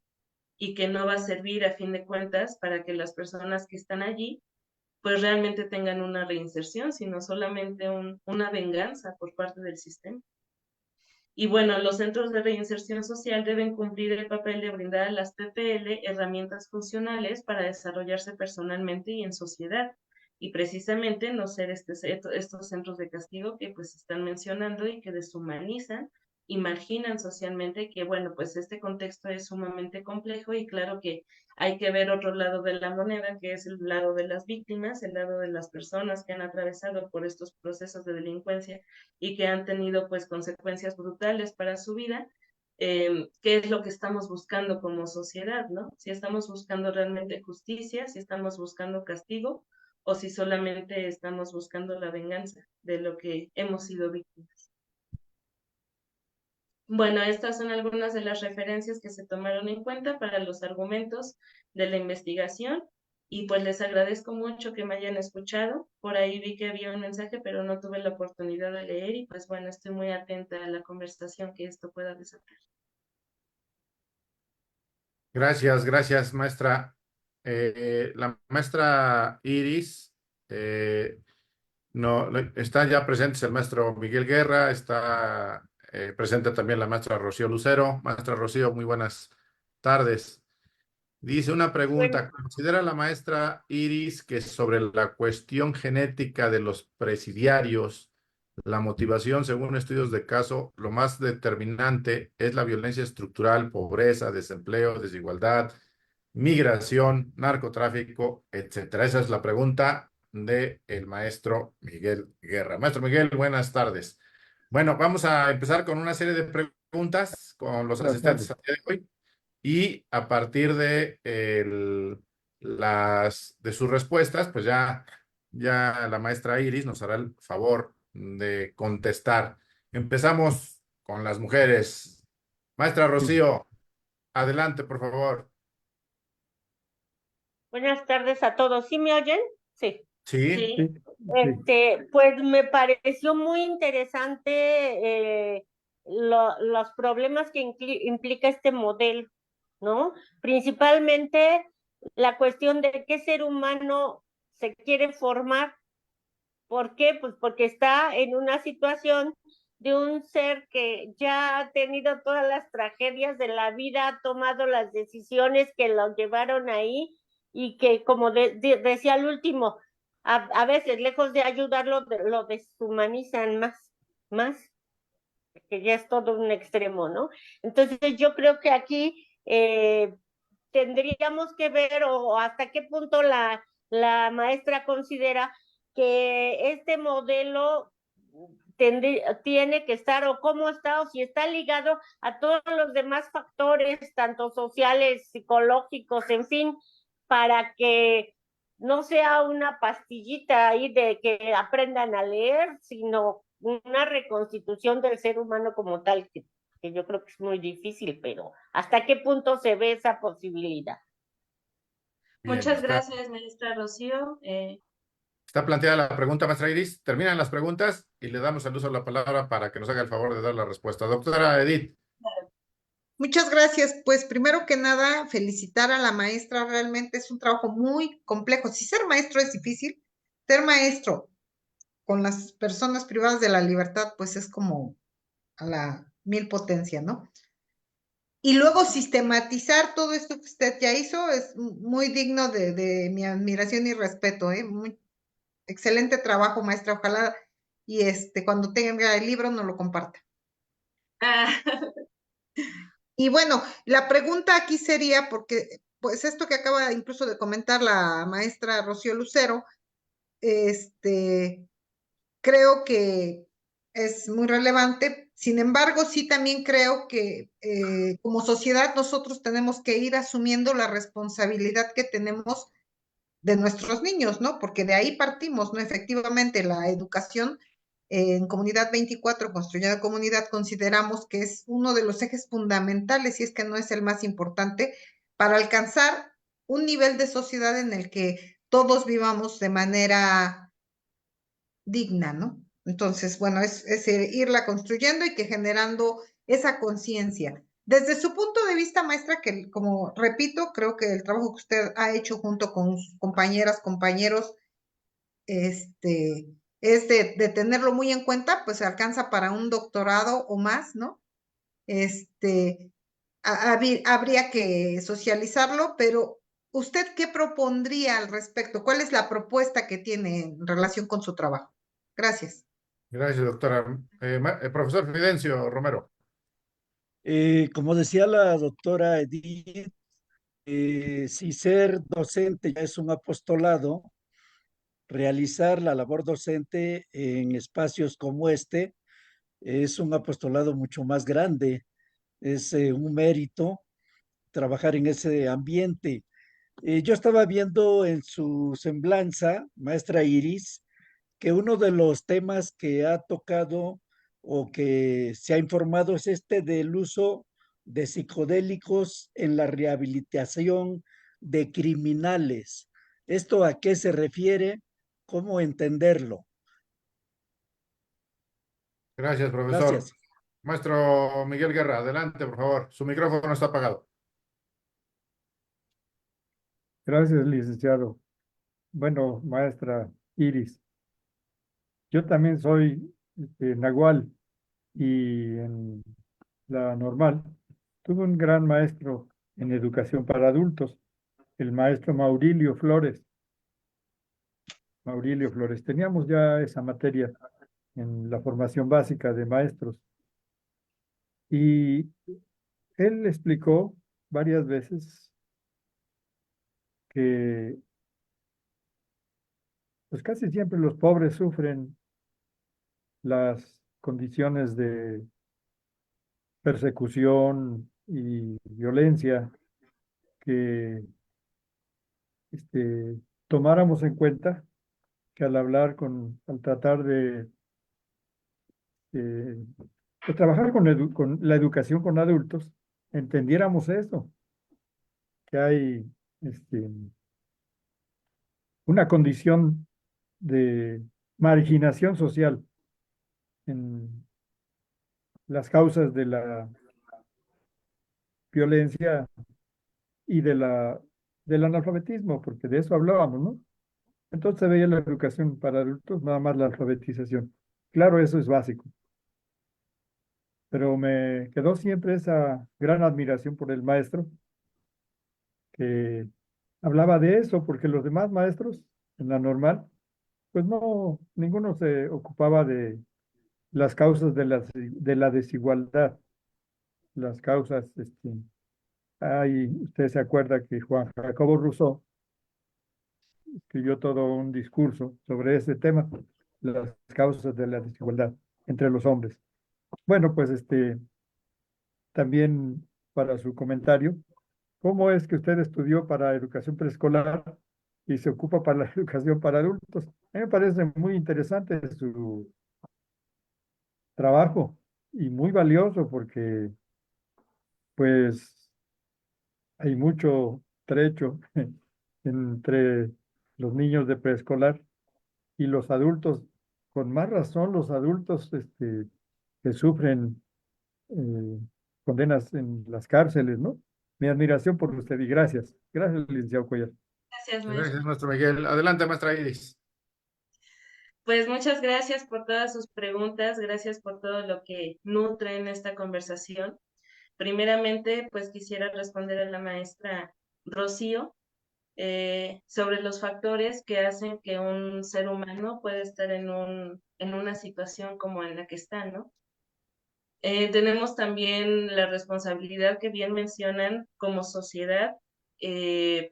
y que no va a servir a fin de cuentas para que las personas que están allí pues realmente tengan una reinserción, sino solamente una venganza por parte del sistema. Y bueno, los centros de reinserción social deben cumplir el papel de brindar a las PPL herramientas funcionales para desarrollarse personalmente y en sociedad. Y precisamente no ser estos centros de castigo que pues están mencionando y que deshumanizan y marginan socialmente que bueno, pues este contexto es sumamente complejo y claro que hay que ver otro lado de la moneda, que es el lado de las víctimas, el lado de las personas que han atravesado por estos procesos de delincuencia y que han tenido pues consecuencias brutales para su vida, qué es lo que estamos buscando como sociedad, ¿no? Si estamos buscando realmente justicia, si estamos buscando castigo o si solamente estamos buscando la venganza de lo que hemos sido víctimas. Bueno, estas son algunas de las referencias que se tomaron en cuenta para los argumentos de la investigación y pues les agradezco mucho que me hayan escuchado. Por ahí vi que había un mensaje, pero no tuve la oportunidad de leer y pues bueno, estoy muy atenta a la conversación que esto pueda desatar. Gracias, gracias, maestra. La maestra Iris, no, está ya presente el maestro Miguel Guerra, está presente también la maestra Rocío Lucero. Maestra Rocío, muy buenas tardes. Dice una Bueno, pregunta, ¿considera la maestra Iris que sobre la cuestión genética de los presidiarios, la motivación, según estudios de caso, lo más determinante es la violencia estructural, pobreza, desempleo, desigualdad, migración, narcotráfico, etcétera? Esa es la pregunta del maestro Miguel Guerra. Maestro Miguel, buenas tardes. Bueno, vamos a empezar con una serie de preguntas con los Buenas asistentes tardes. al día de hoy y a partir de de sus respuestas, pues ya la maestra Iris nos hará el favor de contestar. Empezamos con las mujeres. Maestra Sí, Rocío, adelante, por favor. buenas tardes a todos. ¿Sí me oyen? Sí. Sí, Sí. sí, sí. Pues me pareció muy interesante los problemas que implica este modelo, ¿no? Principalmente la cuestión de qué ser humano se quiere formar. ¿Por qué? Pues porque está en una situación de un ser que ya ha tenido todas las tragedias de la vida, ha tomado las decisiones que lo llevaron ahí y que, como decía el último, a veces lejos de ayudarlo, lo deshumanizan más, que ya es todo un extremo, ¿no? Entonces yo creo que aquí tendríamos que ver o hasta qué punto la maestra considera que este modelo tiene que estar o cómo está o si está ligado a todos los demás factores, tanto sociales, psicológicos, en fin, para que no sea una pastillita ahí de que aprendan a leer, sino una reconstitución del ser humano como tal, que yo creo que es muy difícil, pero ¿hasta qué punto se ve esa posibilidad? bien, Muchas gracias, maestra Rocío. está planteada la pregunta, maestra Iris. Terminan las preguntas y le damos el uso de la palabra para que nos haga el favor de dar la respuesta. Doctora Edith. Muchas gracias. Pues primero que nada, felicitar a la maestra. Realmente es un trabajo muy complejo. Si ser maestro es difícil, ser maestro con las personas privadas de la libertad, pues es como a la mil potencia, ¿no? Y luego sistematizar todo esto que usted ya hizo es muy digno de mi admiración y respeto, ¿eh? Muy excelente trabajo, maestra. Ojalá y cuando tenga el libro nos lo comparta. Ah, Y bueno, la pregunta aquí sería, porque pues esto que acaba incluso de comentar la maestra Rocío Lucero, creo que es muy relevante. Sin embargo, sí también creo que como sociedad nosotros tenemos que ir asumiendo la responsabilidad que tenemos de nuestros niños, ¿no? Porque de ahí partimos, ¿no? Efectivamente, la educación en Comunidad 24, Construyendo Comunidad, consideramos que es uno de los ejes fundamentales, si es que no es el más importante, para alcanzar un nivel de sociedad en el que todos vivamos de manera digna, ¿no? Entonces, bueno, es irla construyendo y que generando esa conciencia. Desde su punto de vista, maestra, que como repito, creo que el trabajo que usted ha hecho junto con sus compañeras, compañeros, es de tenerlo muy en cuenta, pues se alcanza para un doctorado o más, ¿no? Este, habría que socializarlo, pero ¿usted qué propondría al respecto? ¿Cuál es la propuesta que tiene en relación con su trabajo? Gracias. Gracias, doctora. Profesor Fidencio Romero. Como decía la doctora Edith, si ser docente ya es un apostolado, realizar la labor docente en espacios como este es un apostolado mucho más grande, es un mérito trabajar en ese ambiente. Yo estaba viendo en su semblanza, maestra Iris, que uno de los temas que ha tocado o que se ha informado es este del uso de psicodélicos en la rehabilitación de criminales. ¿Esto a qué se refiere? ¿Cómo entenderlo? Gracias, profesor. Gracias. Maestro Miguel Guerra, adelante, por favor. Su micrófono está apagado. Gracias, licenciado. Bueno, maestra Iris, yo también soy nahual y en la normal tuve un gran maestro en educación para adultos, el maestro Maurilio Flores. Maurilio Flores. Teníamos ya esa materia en la formación básica de maestros y él explicó varias veces que pues casi siempre los pobres sufren las condiciones de persecución y violencia que tomáramos en cuenta, que al hablar al tratar eh, de trabajar con la educación con adultos, entendiéramos eso, que hay este, una condición de marginación social en las causas de la violencia y del analfabetismo, porque de eso hablábamos, ¿no? Entonces se veía la educación para adultos, nada más la alfabetización. Claro, eso es básico, pero me quedó siempre esa gran admiración por el maestro que hablaba de eso, porque los demás maestros en la normal, pues no, ninguno se ocupaba de las causas de la desigualdad, las causas, usted se acuerda que Juan Jacobo Rousseau escribió todo un discurso sobre ese tema, las causas de la desigualdad entre los hombres. Bueno, pues también para su comentario, ¿cómo es que usted estudió para educación preescolar y se ocupa para la educación para adultos? A mí me parece muy interesante su trabajo y muy valioso porque pues hay mucho trecho entre los niños de preescolar y los adultos, con más razón los adultos que sufren eh, condenas en las cárceles, ¿no? Mi admiración por usted y gracias. Gracias, licenciado Cuellar. Gracias, Gracias, maestro. maestro Miguel. Adelante, maestra Iris. Pues muchas gracias por todas sus preguntas, gracias por todo lo que nutre en esta conversación. Primeramente, pues quisiera responder a la maestra Rocío sobre los factores que hacen que un ser humano pueda estar en una situación como en la que está, ¿no? Tenemos también la responsabilidad que bien mencionan como sociedad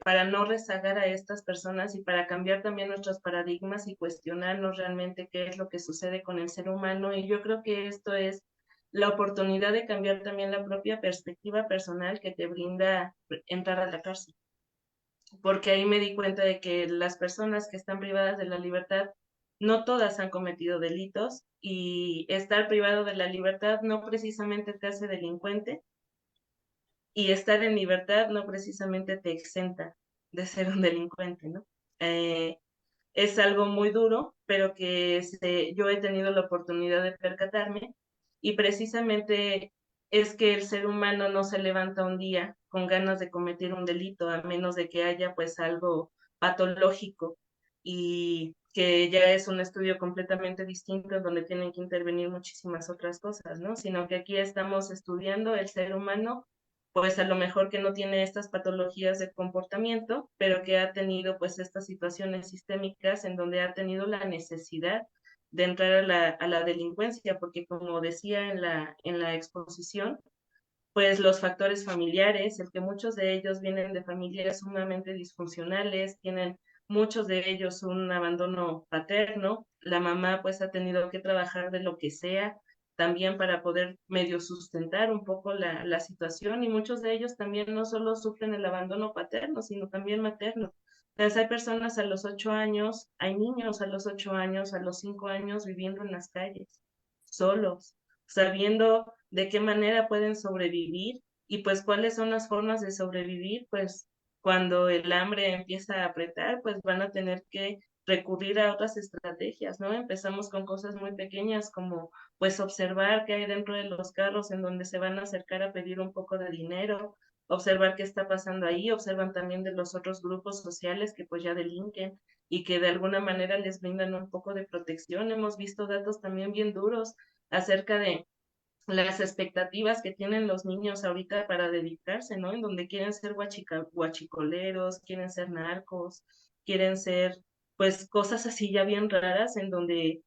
para no rezagar a estas personas y para cambiar también nuestros paradigmas y cuestionarnos realmente qué es lo que sucede con el ser humano. Y yo creo que esto es la oportunidad de cambiar también la propia perspectiva personal que te brinda entrar a la cárcel. Porque ahí me di cuenta de que las personas que están privadas de la libertad, no todas han cometido delitos y estar privado de la libertad no precisamente te hace delincuente y estar en libertad no precisamente te exenta de ser un delincuente, ¿no? Eh, es algo muy duro, pero que yo he tenido la oportunidad de percatarme y precisamente es que el ser humano no se levanta un día con ganas de cometer un delito, a menos de que haya pues algo patológico y que ya es un estudio completamente distinto donde tienen que intervenir muchísimas otras cosas, ¿no? Sino que aquí estamos estudiando el ser humano pues a lo mejor que no tiene estas patologías de comportamiento, pero que ha tenido pues estas situaciones sistémicas en donde ha tenido la necesidad de entrar a la delincuencia, porque como decía en la exposición, pues los factores familiares, el que muchos de ellos vienen de familias sumamente disfuncionales, tienen muchos de ellos un abandono paterno, la mamá pues ha tenido que trabajar de lo que sea también para poder medio sustentar un poco la situación y muchos de ellos también no solo sufren el abandono paterno, sino también materno. Entonces hay personas a los 8 años, hay niños a los 8 años, a los 5 años viviendo en las calles, solos, sabiendo de qué manera pueden sobrevivir y pues cuáles son las formas de sobrevivir, pues cuando el hambre empieza a apretar, pues van a tener que recurrir a otras estrategias, ¿no? Empezamos con cosas muy pequeñas como pues observar qué hay dentro de los carros en donde se van a acercar a pedir un poco de dinero, observar qué está pasando ahí, observan también de los otros grupos sociales que pues ya delinquen y que de alguna manera les brindan un poco de protección. Hemos visto datos también bien duros acerca de las expectativas que tienen los niños ahorita para dedicarse, ¿no? En donde quieren ser guachicoleros, quieren ser narcos, quieren ser, pues, cosas así ya bien raras, en donde,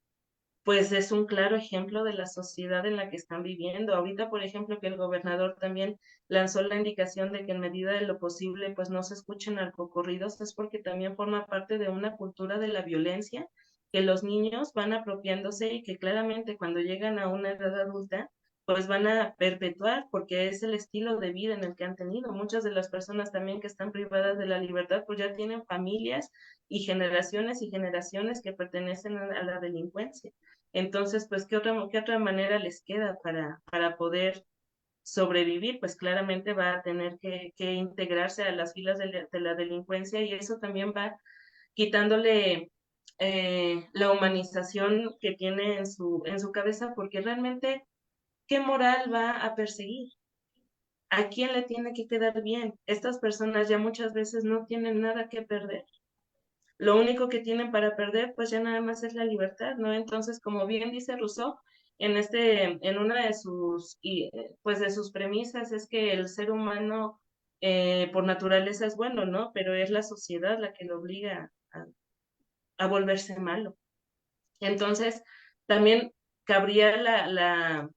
pues, es un claro ejemplo de la sociedad en la que están viviendo. Ahorita, por ejemplo, que el gobernador también lanzó la indicación de que en medida de lo posible, pues, no se escuchen narcocorridos, es porque también forma parte de una cultura de la violencia que los niños van apropiándose y que claramente cuando llegan a una edad adulta, pues van a perpetuar porque es el estilo de vida en el que han tenido. Muchas de las personas también que están privadas de la libertad, pues ya tienen familias y generaciones que pertenecen a la delincuencia. Entonces, pues, qué otra manera les queda para poder sobrevivir? Pues claramente va a tener que integrarse a las filas de la delincuencia y eso también va quitándole la humanización que tiene en su cabeza, porque realmente, ¿qué moral va a perseguir? ¿A quién le tiene que quedar bien? Estas personas ya muchas veces no tienen nada que perder. Lo único que tienen para perder, pues ya nada más es la libertad, ¿no? Entonces, como bien dice Rousseau, en una de sus, pues de sus premisas es que el ser humano por naturaleza es bueno, ¿no? Pero es la sociedad la que lo obliga a volverse malo. Entonces, también cabría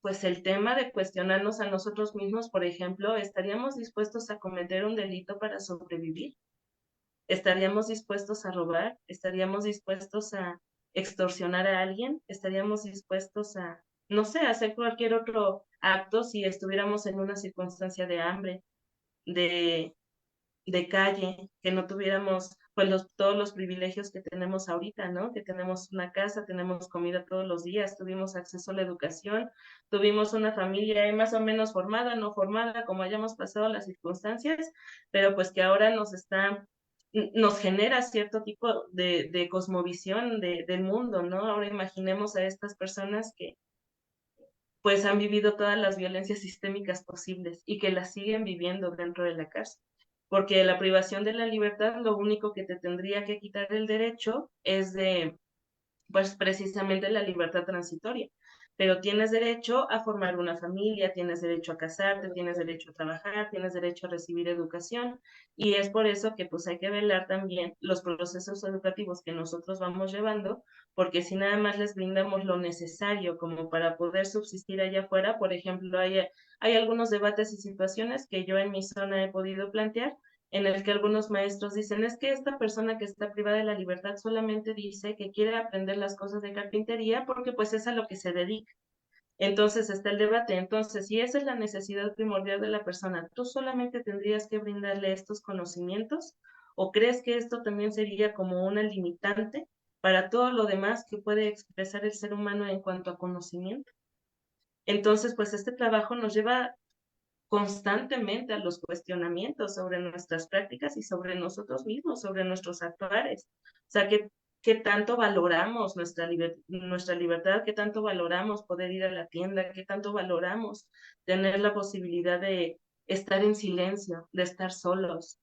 pues el tema de cuestionarnos a nosotros mismos, por ejemplo, ¿estaríamos dispuestos a cometer un delito para sobrevivir? ¿Estaríamos dispuestos a robar? ¿Estaríamos dispuestos a extorsionar a alguien? ¿Estaríamos dispuestos a, no sé, a hacer cualquier otro acto si estuviéramos en una circunstancia de hambre, de, de calle, que no tuviéramos pues todos los privilegios que tenemos ahorita, ¿no? Que tenemos una casa, tenemos comida todos los días, tuvimos acceso a la educación, tuvimos una familia más o menos formada, no formada, como hayamos pasado las circunstancias, pero pues que ahora nos genera cierto tipo de cosmovisión del mundo, ¿no? Ahora imaginemos a estas personas que pues han vivido todas las violencias sistémicas posibles y que las siguen viviendo dentro de la cárcel. Porque la privación de la libertad, lo único que te tendría que quitar el derecho es de, pues precisamente la libertad transitoria. Pero tienes derecho a formar una familia, tienes derecho a casarte, tienes derecho a trabajar, tienes derecho a recibir educación y es por eso que pues hay que velar también los procesos educativos que nosotros vamos llevando, porque si nada más les brindamos lo necesario como para poder subsistir allá afuera, por ejemplo, hay algunos debates y situaciones que yo en mi zona he podido plantear en el que algunos maestros dicen, es que esta persona que está privada de la libertad solamente dice que quiere aprender las cosas de carpintería porque pues es a lo que se dedica. Entonces está el debate. Entonces, si esa es la necesidad primordial de la persona, ¿tú solamente tendrías que brindarle estos conocimientos? ¿O crees que esto también sería como una limitante para todo lo demás que puede expresar el ser humano en cuanto a conocimiento? Entonces, pues este trabajo nos lleva constantemente a los cuestionamientos sobre nuestras prácticas y sobre nosotros mismos, sobre nuestros actuares. O sea, qué tanto valoramos nuestra libertad, qué tanto valoramos poder ir a la tienda, qué tanto valoramos tener la posibilidad de estar en silencio, de estar solos,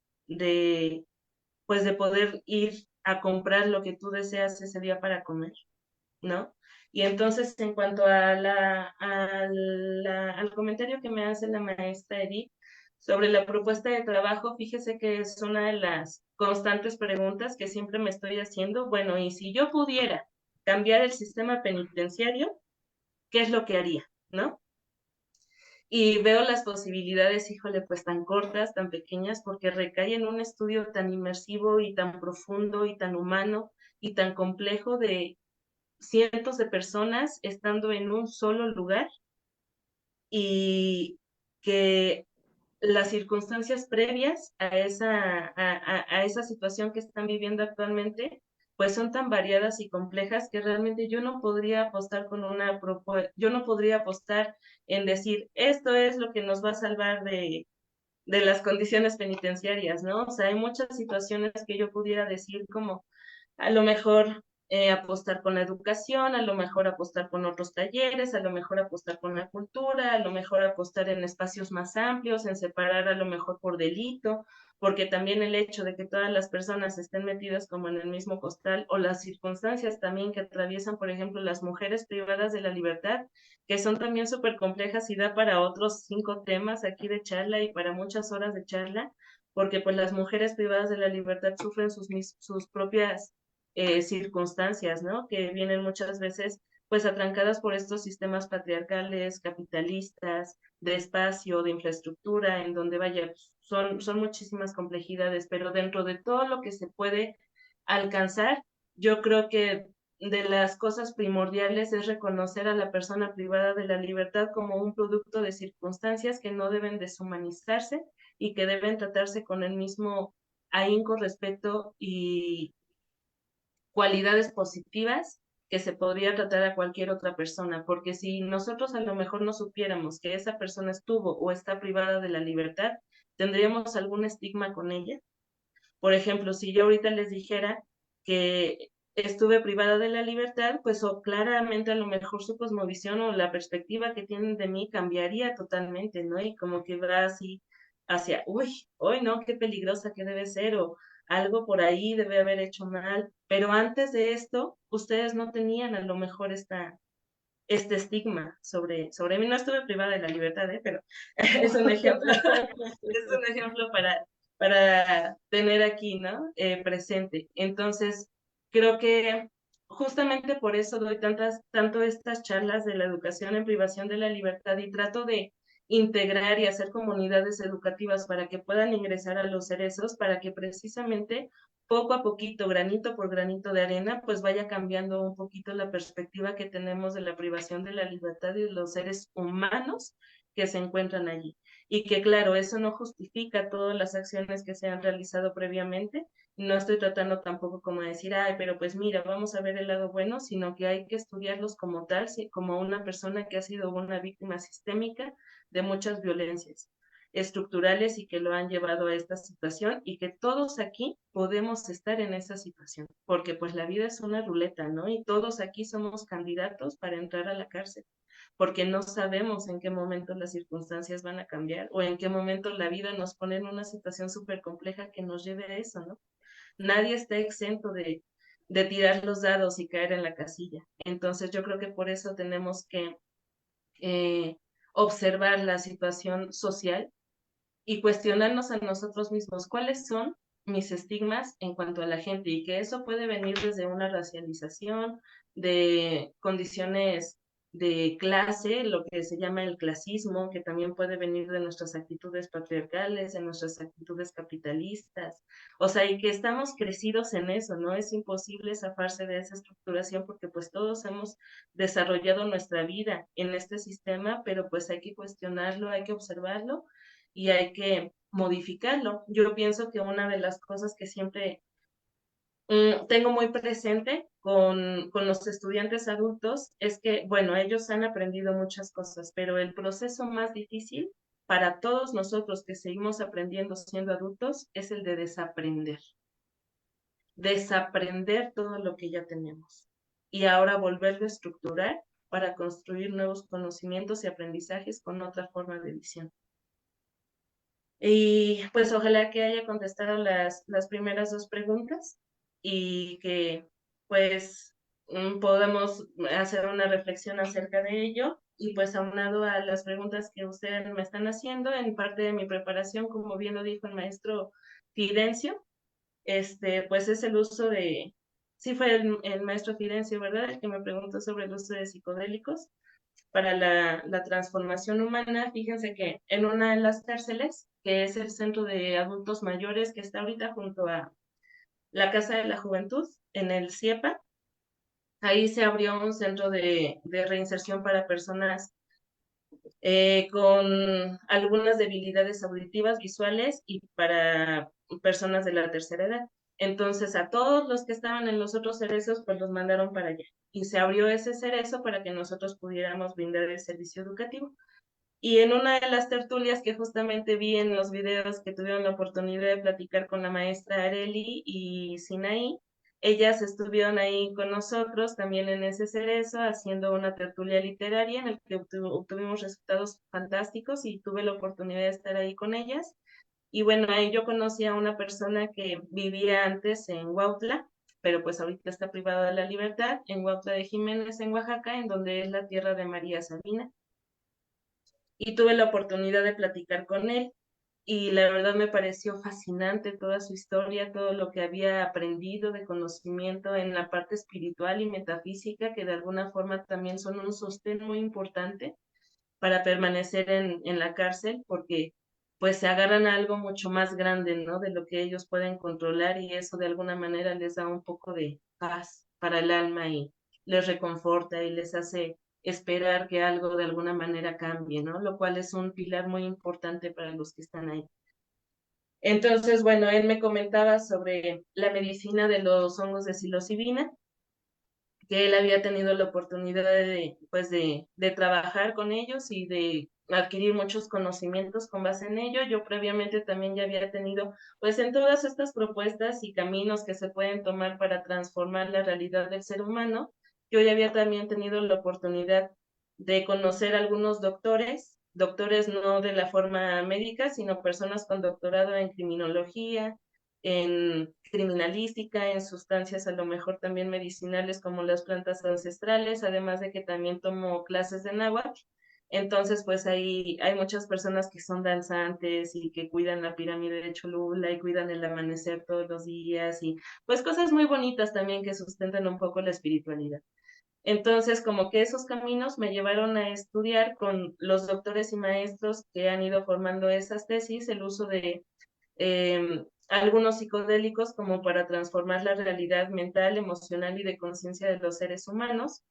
pues de poder ir a comprar lo que tú deseas ese día para comer, ¿no? Y entonces, en cuanto al comentario que me hace la maestra Edith sobre la propuesta de trabajo, fíjese que es una de las constantes preguntas que siempre me estoy haciendo. Bueno, y si yo pudiera cambiar el sistema penitenciario, ¿qué es lo que haría? ¿No? Y veo las posibilidades, híjole, pues tan cortas, tan pequeñas, porque recae en un estudio tan inmersivo y tan profundo y tan humano y tan complejo de cientos de personas estando en un solo lugar y que las circunstancias previas a esa situación que están viviendo actualmente, pues son tan variadas y complejas que realmente yo no podría apostar con una propuesta, yo no podría apostar en decir, esto es lo que nos va a salvar de las condiciones penitenciarias, ¿no? O sea, hay muchas situaciones que yo pudiera decir como, a lo mejor apostar con la educación, a lo mejor apostar con otros talleres, a lo mejor apostar con la cultura, a lo mejor apostar en espacios más amplios, en separar a lo mejor por delito, porque también el hecho de que todas las personas estén metidas como en el mismo costal o las circunstancias también que atraviesan, por ejemplo, las mujeres privadas de la libertad, que son también súper complejas y da para otros 5 temas aquí de charla y para muchas horas de charla, porque pues las mujeres privadas de la libertad sufren sus propias circunstancias, ¿no? Que vienen muchas veces pues atrancadas por estos sistemas patriarcales, capitalistas, de espacio, de infraestructura, en donde vaya, son muchísimas complejidades, pero dentro de todo lo que se puede alcanzar, yo creo que de las cosas primordiales es reconocer a la persona privada de la libertad como un producto de circunstancias que no deben deshumanizarse y que deben tratarse con el mismo ahínco, respeto y cualidades positivas que se podría tratar a cualquier otra persona, porque si nosotros a lo mejor no supiéramos que esa persona estuvo o está privada de la libertad, tendríamos algún estigma con ella. Por ejemplo, si yo ahorita les dijera que estuve privada de la libertad, pues o claramente a lo mejor su cosmovisión o la perspectiva que tienen de mí cambiaría totalmente, ¿no? Y como que va así hacia, uy, hoy no, qué peligrosa que debe ser, o algo por ahí debe haber hecho mal. Pero antes de esto, ustedes no tenían a lo mejor este estigma sobre mí. No estuve privada de la libertad, pero es un ejemplo, es un ejemplo para tener aquí, ¿no? Presente. Entonces, creo que justamente por eso doy tanto estas charlas de la educación en privación de la libertad y trato de integrar y hacer comunidades educativas para que puedan ingresar a los cerezos, para que precisamente poco a poquito, granito por granito de arena, pues vaya cambiando un poquito la perspectiva que tenemos de la privación de la libertad y de los seres humanos que se encuentran allí. Y que claro, eso no justifica todas las acciones que se han realizado previamente. No estoy tratando tampoco como decir, ay, pero pues mira, vamos a ver el lado bueno, sino que hay que estudiarlos como tal, como una persona que ha sido una víctima sistémica de muchas violencias estructurales y que lo han llevado a esta situación y que todos aquí podemos estar en esa situación, porque pues la vida es una ruleta, ¿no? Y todos aquí somos candidatos para entrar a la cárcel, porque no sabemos en qué momento las circunstancias van a cambiar o en qué momento la vida nos pone en una situación súper compleja que nos lleve a eso, ¿no? Nadie está exento de tirar los dados y caer en la casilla. Entonces yo creo que por eso tenemos que observar la situación social y cuestionarnos a nosotros mismos cuáles son mis estigmas en cuanto a la gente y que eso puede venir desde una racialización, de condiciones de clase, lo que se llama el clasismo, que también puede venir de nuestras actitudes patriarcales, de nuestras actitudes capitalistas, o sea, y que estamos crecidos en eso, ¿no? Es imposible zafarse de esa estructuración porque pues todos hemos desarrollado nuestra vida en este sistema, pero pues hay que cuestionarlo, hay que observarlo y hay que modificarlo. Yo pienso que una de las cosas que siempre tengo muy presente con los estudiantes adultos es que, bueno, ellos han aprendido muchas cosas, pero el proceso más difícil para todos nosotros que seguimos aprendiendo siendo adultos es el de desaprender. Desaprender todo lo que ya tenemos y ahora volverlo a estructurar para construir nuevos conocimientos y aprendizajes con otra forma de visión. Y pues ojalá que haya contestado las primeras 2 preguntas y que pues podamos hacer una reflexión acerca de ello. Y pues aunado a las preguntas que ustedes me están haciendo, en parte de mi preparación, como bien lo dijo el maestro Fidencio, pues es el uso sí fue el maestro Fidencio, ¿verdad? El que me preguntó sobre el uso de psicodélicos para la transformación humana. Fíjense que en una de las cárceles, que es el centro de adultos mayores que está ahorita junto a la Casa de la Juventud, en el CIEPA, ahí se abrió un centro de reinserción para personas con algunas debilidades auditivas, visuales y para personas de la tercera edad. Entonces, a todos los que estaban en los otros cerezos, pues los mandaron para allá. Y se abrió ese cerezo para que nosotros pudiéramos brindar el servicio educativo. Y en una de las tertulias que justamente vi en los videos que tuvieron la oportunidad de platicar con la maestra Areli y Sinaí, Ellas estuvieron ahí con nosotros también en ese cerezo haciendo una tertulia literaria en el que obtuvimos resultados fantásticos y tuve la oportunidad de estar ahí con ellas. Y bueno, ahí yo conocí a una persona que vivía antes en Huautla, pero pues ahorita está privada de la libertad, en Huautla de Jiménez, en Oaxaca, en donde es la tierra de María Sabina. Y tuve la oportunidad de platicar con él y la verdad me pareció fascinante toda su historia, todo lo que había aprendido de conocimiento en la parte espiritual y metafísica, que de alguna forma también son un sostén muy importante para permanecer en la cárcel, porque pues se agarran a algo mucho más grande, ¿no? De lo que ellos pueden controlar y eso de alguna manera les da un poco de paz para el alma y les reconforta y les hace esperar que algo de alguna manera cambie, ¿no? Lo cual es un pilar muy importante para los que están ahí. Entonces, bueno, él me comentaba sobre la medicina de los hongos de psilocibina, que él había tenido la oportunidad de, pues de trabajar con ellos y de adquirir muchos conocimientos con base en ello. Yo previamente también ya había tenido, pues en todas estas propuestas y caminos que se pueden tomar para transformar la realidad del ser humano, yo ya había también tenido la oportunidad de conocer algunos doctores, doctores no de la forma médica, sino personas con doctorado en criminología, en criminalística, en sustancias a lo mejor también medicinales como las plantas ancestrales, además de que también tomo clases de náhuatl. Entonces, pues ahí hay muchas personas que son danzantes y que cuidan la pirámide de Cholula y cuidan el amanecer todos los días y pues cosas muy bonitas también que sustentan un poco la espiritualidad. Entonces, como que esos caminos me llevaron a estudiar con los doctores y maestros que han ido formando esas tesis, el uso de algunos psicodélicos como para transformar la realidad mental, emocional y de conciencia de los seres humanos.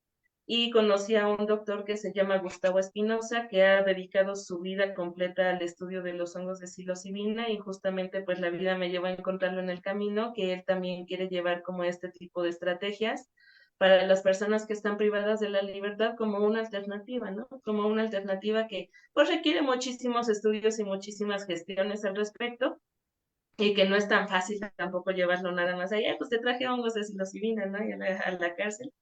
Y conocí a un doctor que se llama Gustavo Espinosa, que ha dedicado su vida completa al estudio de los hongos de psilocibina y justamente pues la vida me llevó a encontrarlo en el camino, que él también quiere llevar como este tipo de estrategias para las personas que están privadas de la libertad como una alternativa, ¿no? Como una alternativa que pues requiere muchísimos estudios y muchísimas gestiones al respecto, y que no es tan fácil tampoco llevarlo nada más allá, pues te traje hongos de psilocibina, ¿no? Y a la cárcel,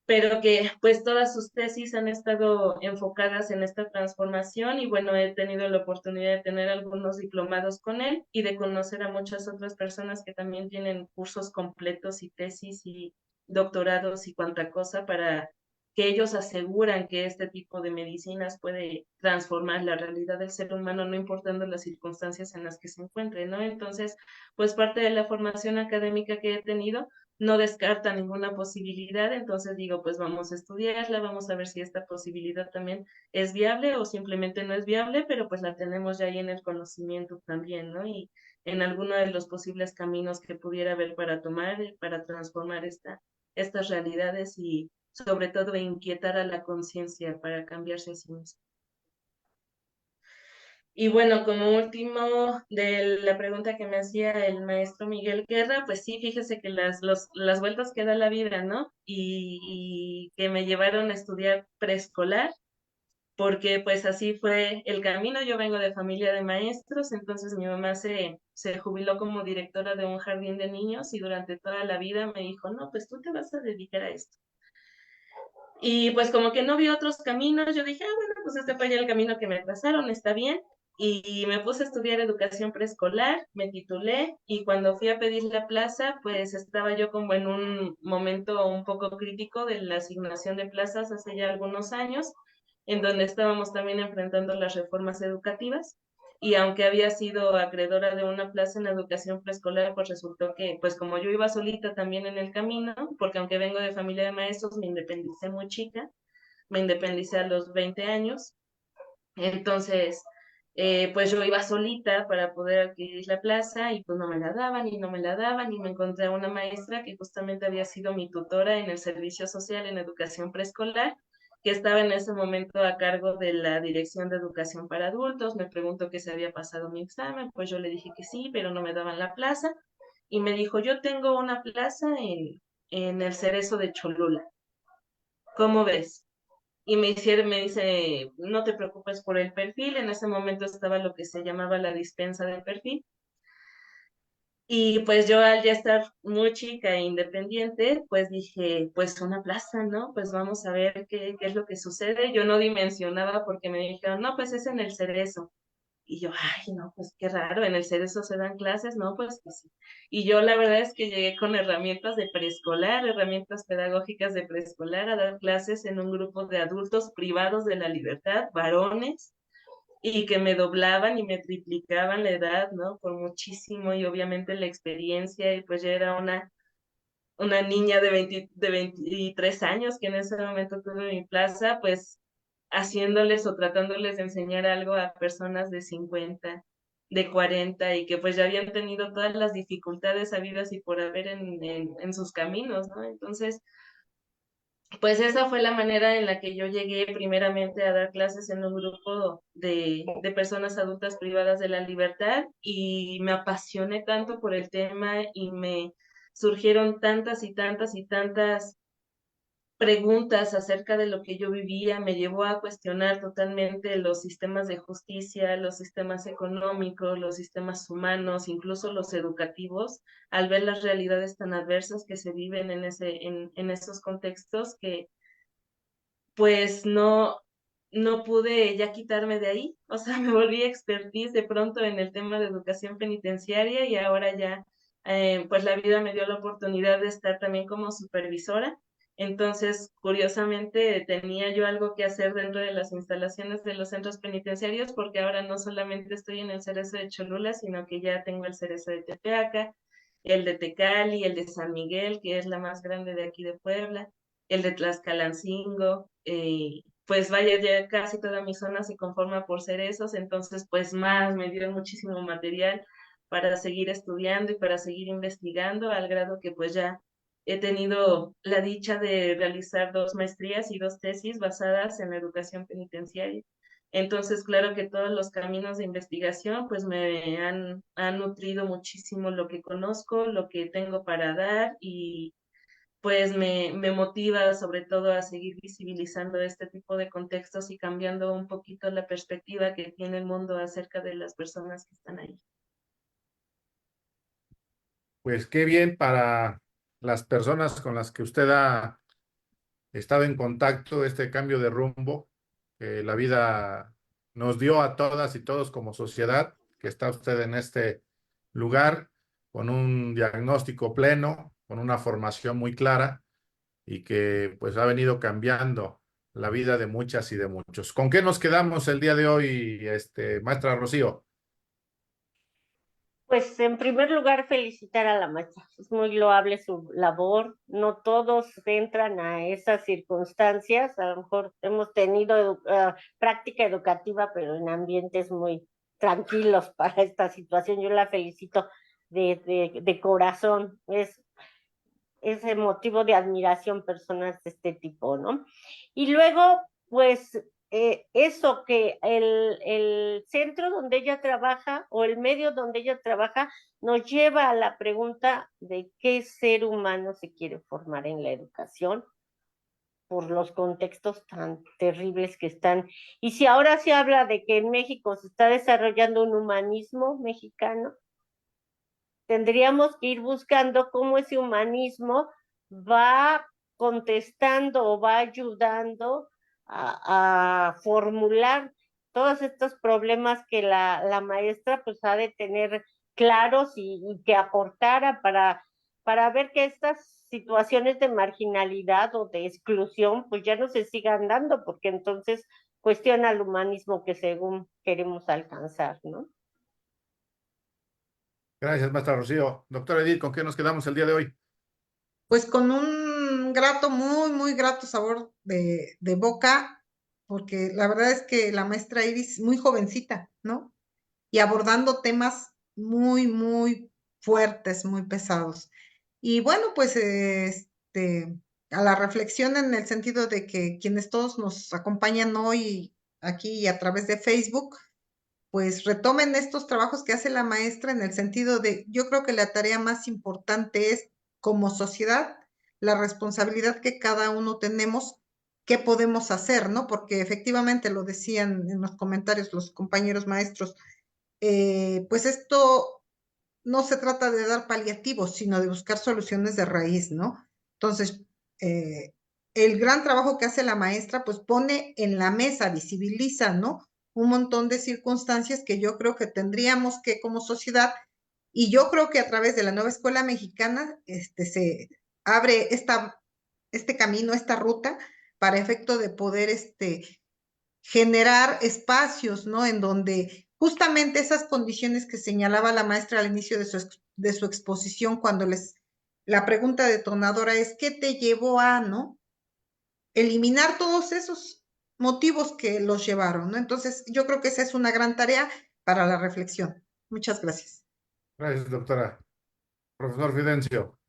pero que pues todas sus tesis han estado enfocadas en esta transformación y bueno, he tenido la oportunidad de tener algunos diplomados con él y de conocer a muchas otras personas que también tienen cursos completos y tesis y doctorados y cuanta cosa para que ellos aseguran que este tipo de medicinas puede transformar la realidad del ser humano, no importando las circunstancias en las que se encuentre, ¿no? Entonces, pues parte de la formación académica que he tenido no descarta ninguna posibilidad, entonces digo, pues vamos a estudiarla, vamos a ver si esta posibilidad también es viable o simplemente no es viable, pero pues la tenemos ya ahí en el conocimiento también, ¿no? Y en alguno de los posibles caminos que pudiera haber para tomar, para transformar estas realidades y sobre todo inquietar a la conciencia para cambiarse a sí mismo. Y bueno, como último de la pregunta que me hacía el maestro Miguel Guerra, pues sí, fíjese que las vueltas que da la vida, ¿no? Y que me llevaron a estudiar preescolar, porque pues así fue el camino. Yo vengo de familia de maestros, entonces mi mamá se jubiló como directora de un jardín de niños y durante toda la vida me dijo, no, pues tú te vas a dedicar a esto. Y pues como que no vi otros caminos, yo dije, ah, bueno, pues este fue ya el camino que me trazaron, está bien. Y me puse a estudiar educación preescolar, me titulé y cuando fui a pedir la plaza, pues estaba yo como en un momento un poco crítico de la asignación de plazas hace ya algunos años, en donde estábamos también enfrentando las reformas educativas. Y aunque había sido acreedora de una plaza en educación preescolar, pues resultó que, pues como yo iba solita también en el camino, porque aunque vengo de familia de maestros, me independicé muy chica, me independicé a los 20 años, entonces, pues yo iba solita para poder adquirir la plaza y pues no me la daban y no me la daban y me encontré a una maestra que justamente había sido mi tutora en el servicio social en educación preescolar, que estaba en ese momento a cargo de la Dirección de Educación para Adultos. Me preguntó que se había pasado mi examen, pues yo le dije que sí, pero no me daban la plaza y me dijo, yo tengo una plaza en el Cerezo de Cholula, ¿cómo ves? Y me dice, no te preocupes por el perfil, en ese momento estaba lo que se llamaba la dispensa del perfil. Y pues yo al ya estar muy chica e independiente, pues dije, pues una plaza, ¿no? Pues vamos a ver qué es lo que sucede. Yo no dimensionaba porque me dijeron, no, pues es en el Cerezo. Y yo, ay, no, pues qué raro, en el Cerezo se dan clases, ¿no? Pues que sí. Y yo la verdad es que llegué con herramientas de preescolar, herramientas pedagógicas de preescolar, a dar clases en un grupo de adultos privados de la libertad, varones, y que me doblaban y me triplicaban la edad, ¿no? Por muchísimo y obviamente la experiencia, y pues ya era una niña de 23 años que en ese momento tuve mi plaza, pues haciéndoles o tratándoles de enseñar algo a personas de 50, de 40 y que pues ya habían tenido todas las dificultades habidas y por haber en sus caminos, ¿no? Entonces, pues esa fue la manera en la que yo llegué primeramente a dar clases en un grupo de personas adultas privadas de la libertad y me apasioné tanto por el tema y me surgieron tantas y tantas y tantas preguntas acerca de lo que yo vivía, me llevó a cuestionar totalmente los sistemas de justicia, los sistemas económicos, los sistemas humanos, incluso los educativos, al ver las realidades tan adversas que se viven en esos contextos que pues no pude ya quitarme de ahí. O sea, me volví expertise de pronto en el tema de educación penitenciaria y ahora ya, pues la vida me dio la oportunidad de estar también como supervisora. Entonces, curiosamente, tenía yo algo que hacer dentro de las instalaciones de los centros penitenciarios, porque ahora no solamente estoy en el Cerezo de Cholula, sino que ya tengo el Cerezo de Tepeaca, el de Tecali, el de San Miguel, que es la más grande de aquí de Puebla, el de Tlaxcalancingo, pues vaya, ya casi toda mi zona se conforma por cerezos, entonces pues más me dio muchísimo material para seguir estudiando y para seguir investigando, al grado que pues ya he tenido la dicha de realizar 2 maestrías y 2 tesis basadas en la educación penitenciaria. Entonces, claro que todos los caminos de investigación pues han nutrido muchísimo lo que conozco, lo que tengo para dar y pues me motiva sobre todo a seguir visibilizando este tipo de contextos y cambiando un poquito la perspectiva que tiene el mundo acerca de las personas que están ahí. Pues qué bien para las personas con las que usted ha estado en contacto, este cambio de rumbo que la vida nos dio a todas y todos como sociedad, que está usted en este lugar con un diagnóstico pleno, con una formación muy clara y que pues ha venido cambiando la vida de muchas y de muchos. ¿Con qué nos quedamos el día de hoy, maestra Rocío? Pues en primer lugar, felicitar a la maestra. Es muy loable su labor. No todos entran a esas circunstancias. A lo mejor hemos tenido práctica educativa, pero en ambientes muy tranquilos para esta situación. Yo la felicito de corazón. Es motivo de admiración personas de este tipo, ¿no? Y luego, pues, eso que el centro donde ella trabaja o el medio donde ella trabaja nos lleva a la pregunta de qué ser humano se quiere formar en la educación por los contextos tan terribles que están. Y si ahora se habla de que en México se está desarrollando un humanismo mexicano, tendríamos que ir buscando cómo ese humanismo va contestando o va ayudando a formular todos estos problemas que la maestra pues ha de tener claros y que aportara para ver que estas situaciones de marginalidad o de exclusión pues ya no se sigan dando, porque entonces cuestiona el humanismo que según queremos alcanzar, ¿no? Gracias, maestra Rocío. Doctor Edith, ¿con qué nos quedamos el día de hoy? Pues con un grato, muy, muy grato sabor de boca, porque la verdad es que la maestra Iris, muy jovencita, ¿no? Y abordando temas muy, muy fuertes, muy pesados. Y bueno, pues a la reflexión en el sentido de que quienes todos nos acompañan hoy aquí a través de Facebook, pues retomen estos trabajos que hace la maestra en el sentido de, yo creo que la tarea más importante es como sociedad, la responsabilidad que cada uno tenemos, qué podemos hacer, ¿no? Porque efectivamente lo decían en los comentarios los compañeros maestros, pues esto no se trata de dar paliativos, sino de buscar soluciones de raíz, ¿no? Entonces, el gran trabajo que hace la maestra, pues pone en la mesa, visibiliza, ¿no? Un montón de circunstancias que yo creo que tendríamos que como sociedad, y yo creo que a través de la nueva escuela mexicana, se abre este camino, esta ruta, para efecto de poder generar espacios, ¿no? En donde justamente esas condiciones que señalaba la maestra al inicio de su exposición, cuando la pregunta detonadora es, ¿qué te llevó a, no? Eliminar todos esos motivos que los llevaron, ¿no? Entonces, yo creo que esa es una gran tarea para la reflexión. Muchas gracias. Gracias, doctora. Profesor Fidencio.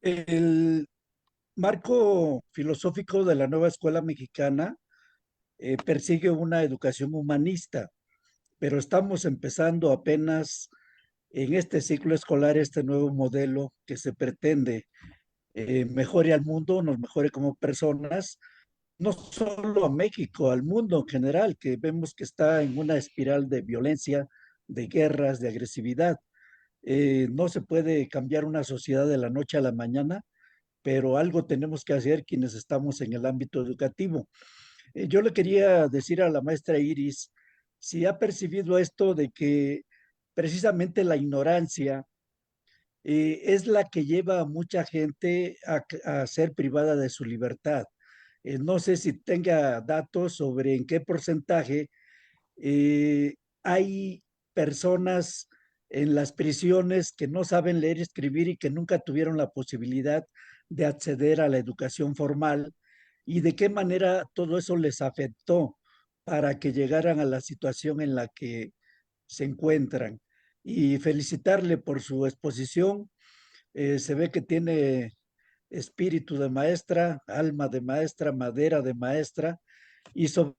El marco filosófico de la nueva escuela mexicana persigue una educación humanista, pero estamos empezando apenas en este ciclo escolar este nuevo modelo que se pretende mejore al mundo, nos mejore como personas, no solo a México, al mundo en general, que vemos que está en una espiral de violencia, de guerras, de agresividad. No se puede cambiar una sociedad de la noche a la mañana, pero algo tenemos que hacer quienes estamos en el ámbito educativo. Yo le quería decir a la maestra Iris si ha percibido esto de que precisamente la ignorancia es la que lleva a mucha gente a ser privada de su libertad. No sé si tenga datos sobre en qué porcentaje hay personas en las prisiones que no saben leer y escribir y que nunca tuvieron la posibilidad de acceder a la educación formal y de qué manera todo eso les afectó para que llegaran a la situación en la que se encuentran. Y felicitarle por su exposición. Se ve que tiene espíritu de maestra, alma de maestra, madera de maestra y sobre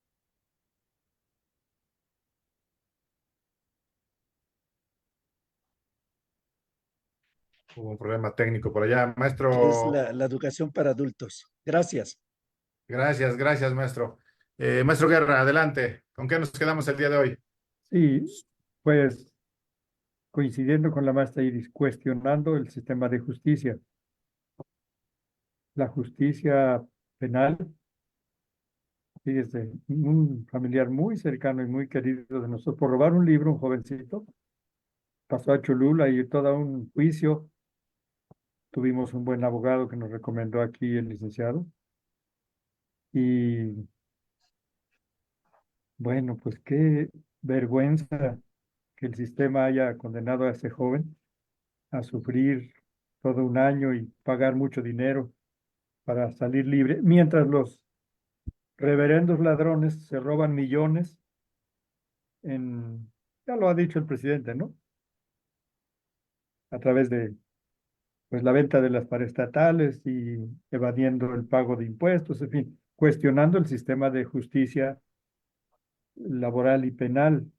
Hubo un problema técnico por allá. es Maestro, la educación para adultos. Gracias. gracias, gracias, maestro. Maestro Guerra, adelante. ¿Con qué nos quedamos el día de hoy? Sí, pues coincidiendo con la maestra Iris, cuestionando el sistema de justicia. La justicia penal, fíjese, un familiar muy cercano y muy querido de nosotros, por robar un libro, un jovencito, pasó a Cholula y todo un juicio. Tuvimos un buen abogado que nos recomendó aquí el licenciado. Y bueno, pues qué vergüenza que el sistema haya condenado a ese joven a sufrir todo un año y pagar mucho dinero para salir libre, mientras los reverendos ladrones se roban millones ya lo ha dicho el presidente, ¿no? A través de, pues, la venta de las paraestatales y evadiendo el pago de impuestos, en fin, cuestionando el sistema de justicia laboral y penal.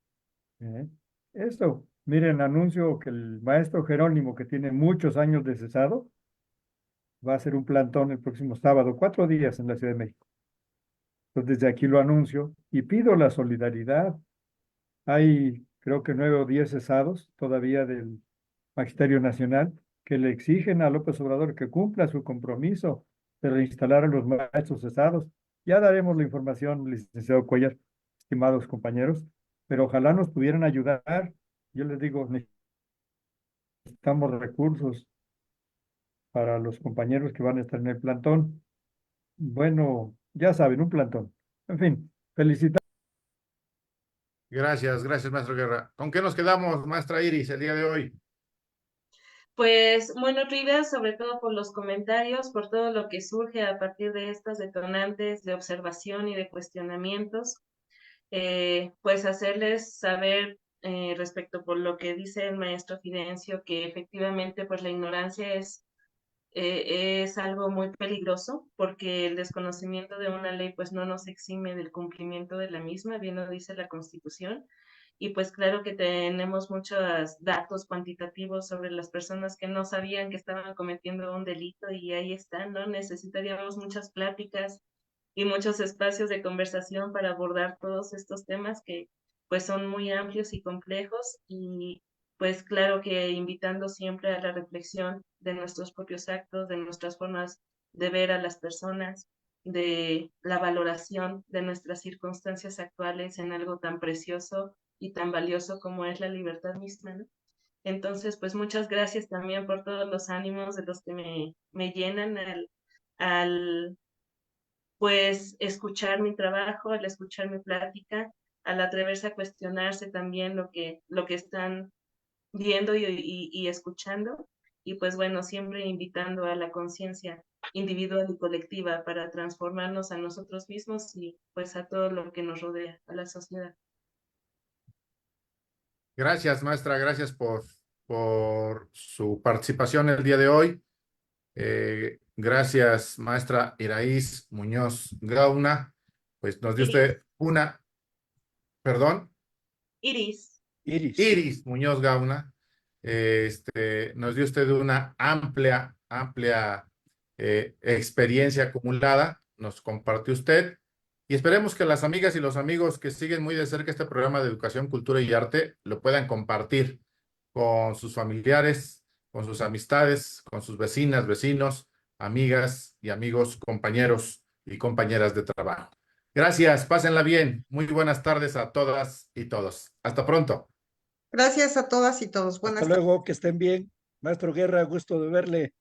¿Eh? Eso, miren, anuncio que el maestro Jerónimo, que tiene muchos años de cesado, va a hacer un plantón el próximo sábado, 4 días en la Ciudad de México. Entonces, desde aquí lo anuncio y pido la solidaridad. Hay, creo que 9 o 10 cesados todavía del Magisterio Nacional que le exigen a López Obrador que cumpla su compromiso de reinstalar a los maestros cesados. Ya daremos la información, licenciado Cuellar, estimados compañeros, pero ojalá nos pudieran ayudar. Yo les digo, necesitamos recursos para los compañeros que van a estar en el plantón. Bueno, ya saben, un plantón. En fin, felicitaciones. Gracias, gracias, maestro Guerra. ¿Con qué nos quedamos, maestra Iris, el día de hoy? Pues muy nutrida, sobre todo por los comentarios, por todo lo que surge a partir de estas detonantes de observación y de cuestionamientos. Pues hacerles saber respecto por lo que dice el maestro Fidencio, que efectivamente pues la ignorancia es algo muy peligroso porque el desconocimiento de una ley pues no nos exime del cumplimiento de la misma, bien lo dice la Constitución. Y pues claro que tenemos muchos datos cuantitativos sobre las personas que no sabían que estaban cometiendo un delito y ahí están, ¿no? Necesitaríamos muchas pláticas y muchos espacios de conversación para abordar todos estos temas que pues son muy amplios y complejos y pues claro que invitando siempre a la reflexión de nuestros propios actos, de nuestras formas de ver a las personas, de la valoración de nuestras circunstancias actuales en algo tan precioso y tan valioso como es la libertad misma, ¿no? Entonces, pues muchas gracias también por todos los ánimos de los que me llenan al pues escuchar mi trabajo, al escuchar mi plática, al atreverse a cuestionarse también lo que están viendo y escuchando. Y pues bueno, siempre invitando a la conciencia individual y colectiva para transformarnos a nosotros mismos y pues a todo lo que nos rodea, a la sociedad. Gracias, maestra, gracias por su participación el día de hoy. Gracias, maestra Iraíz Muñoz Gauna. Pues nos dio usted perdón, Iris. Iris Muñoz Gauna. Nos dio usted una amplia experiencia acumulada, nos compartió usted, y esperemos que las amigas y los amigos que siguen muy de cerca este programa de educación, cultura y arte lo puedan compartir con sus familiares, con sus amistades, con sus vecinas, vecinos, amigas y amigos, compañeros y compañeras de trabajo. Gracias, pásenla bien. Muy buenas tardes a todas y todos. Hasta pronto. Gracias a todas y todos. Buenas Hasta tardes. luego, que estén bien. Maestro Guerra, gusto de verle.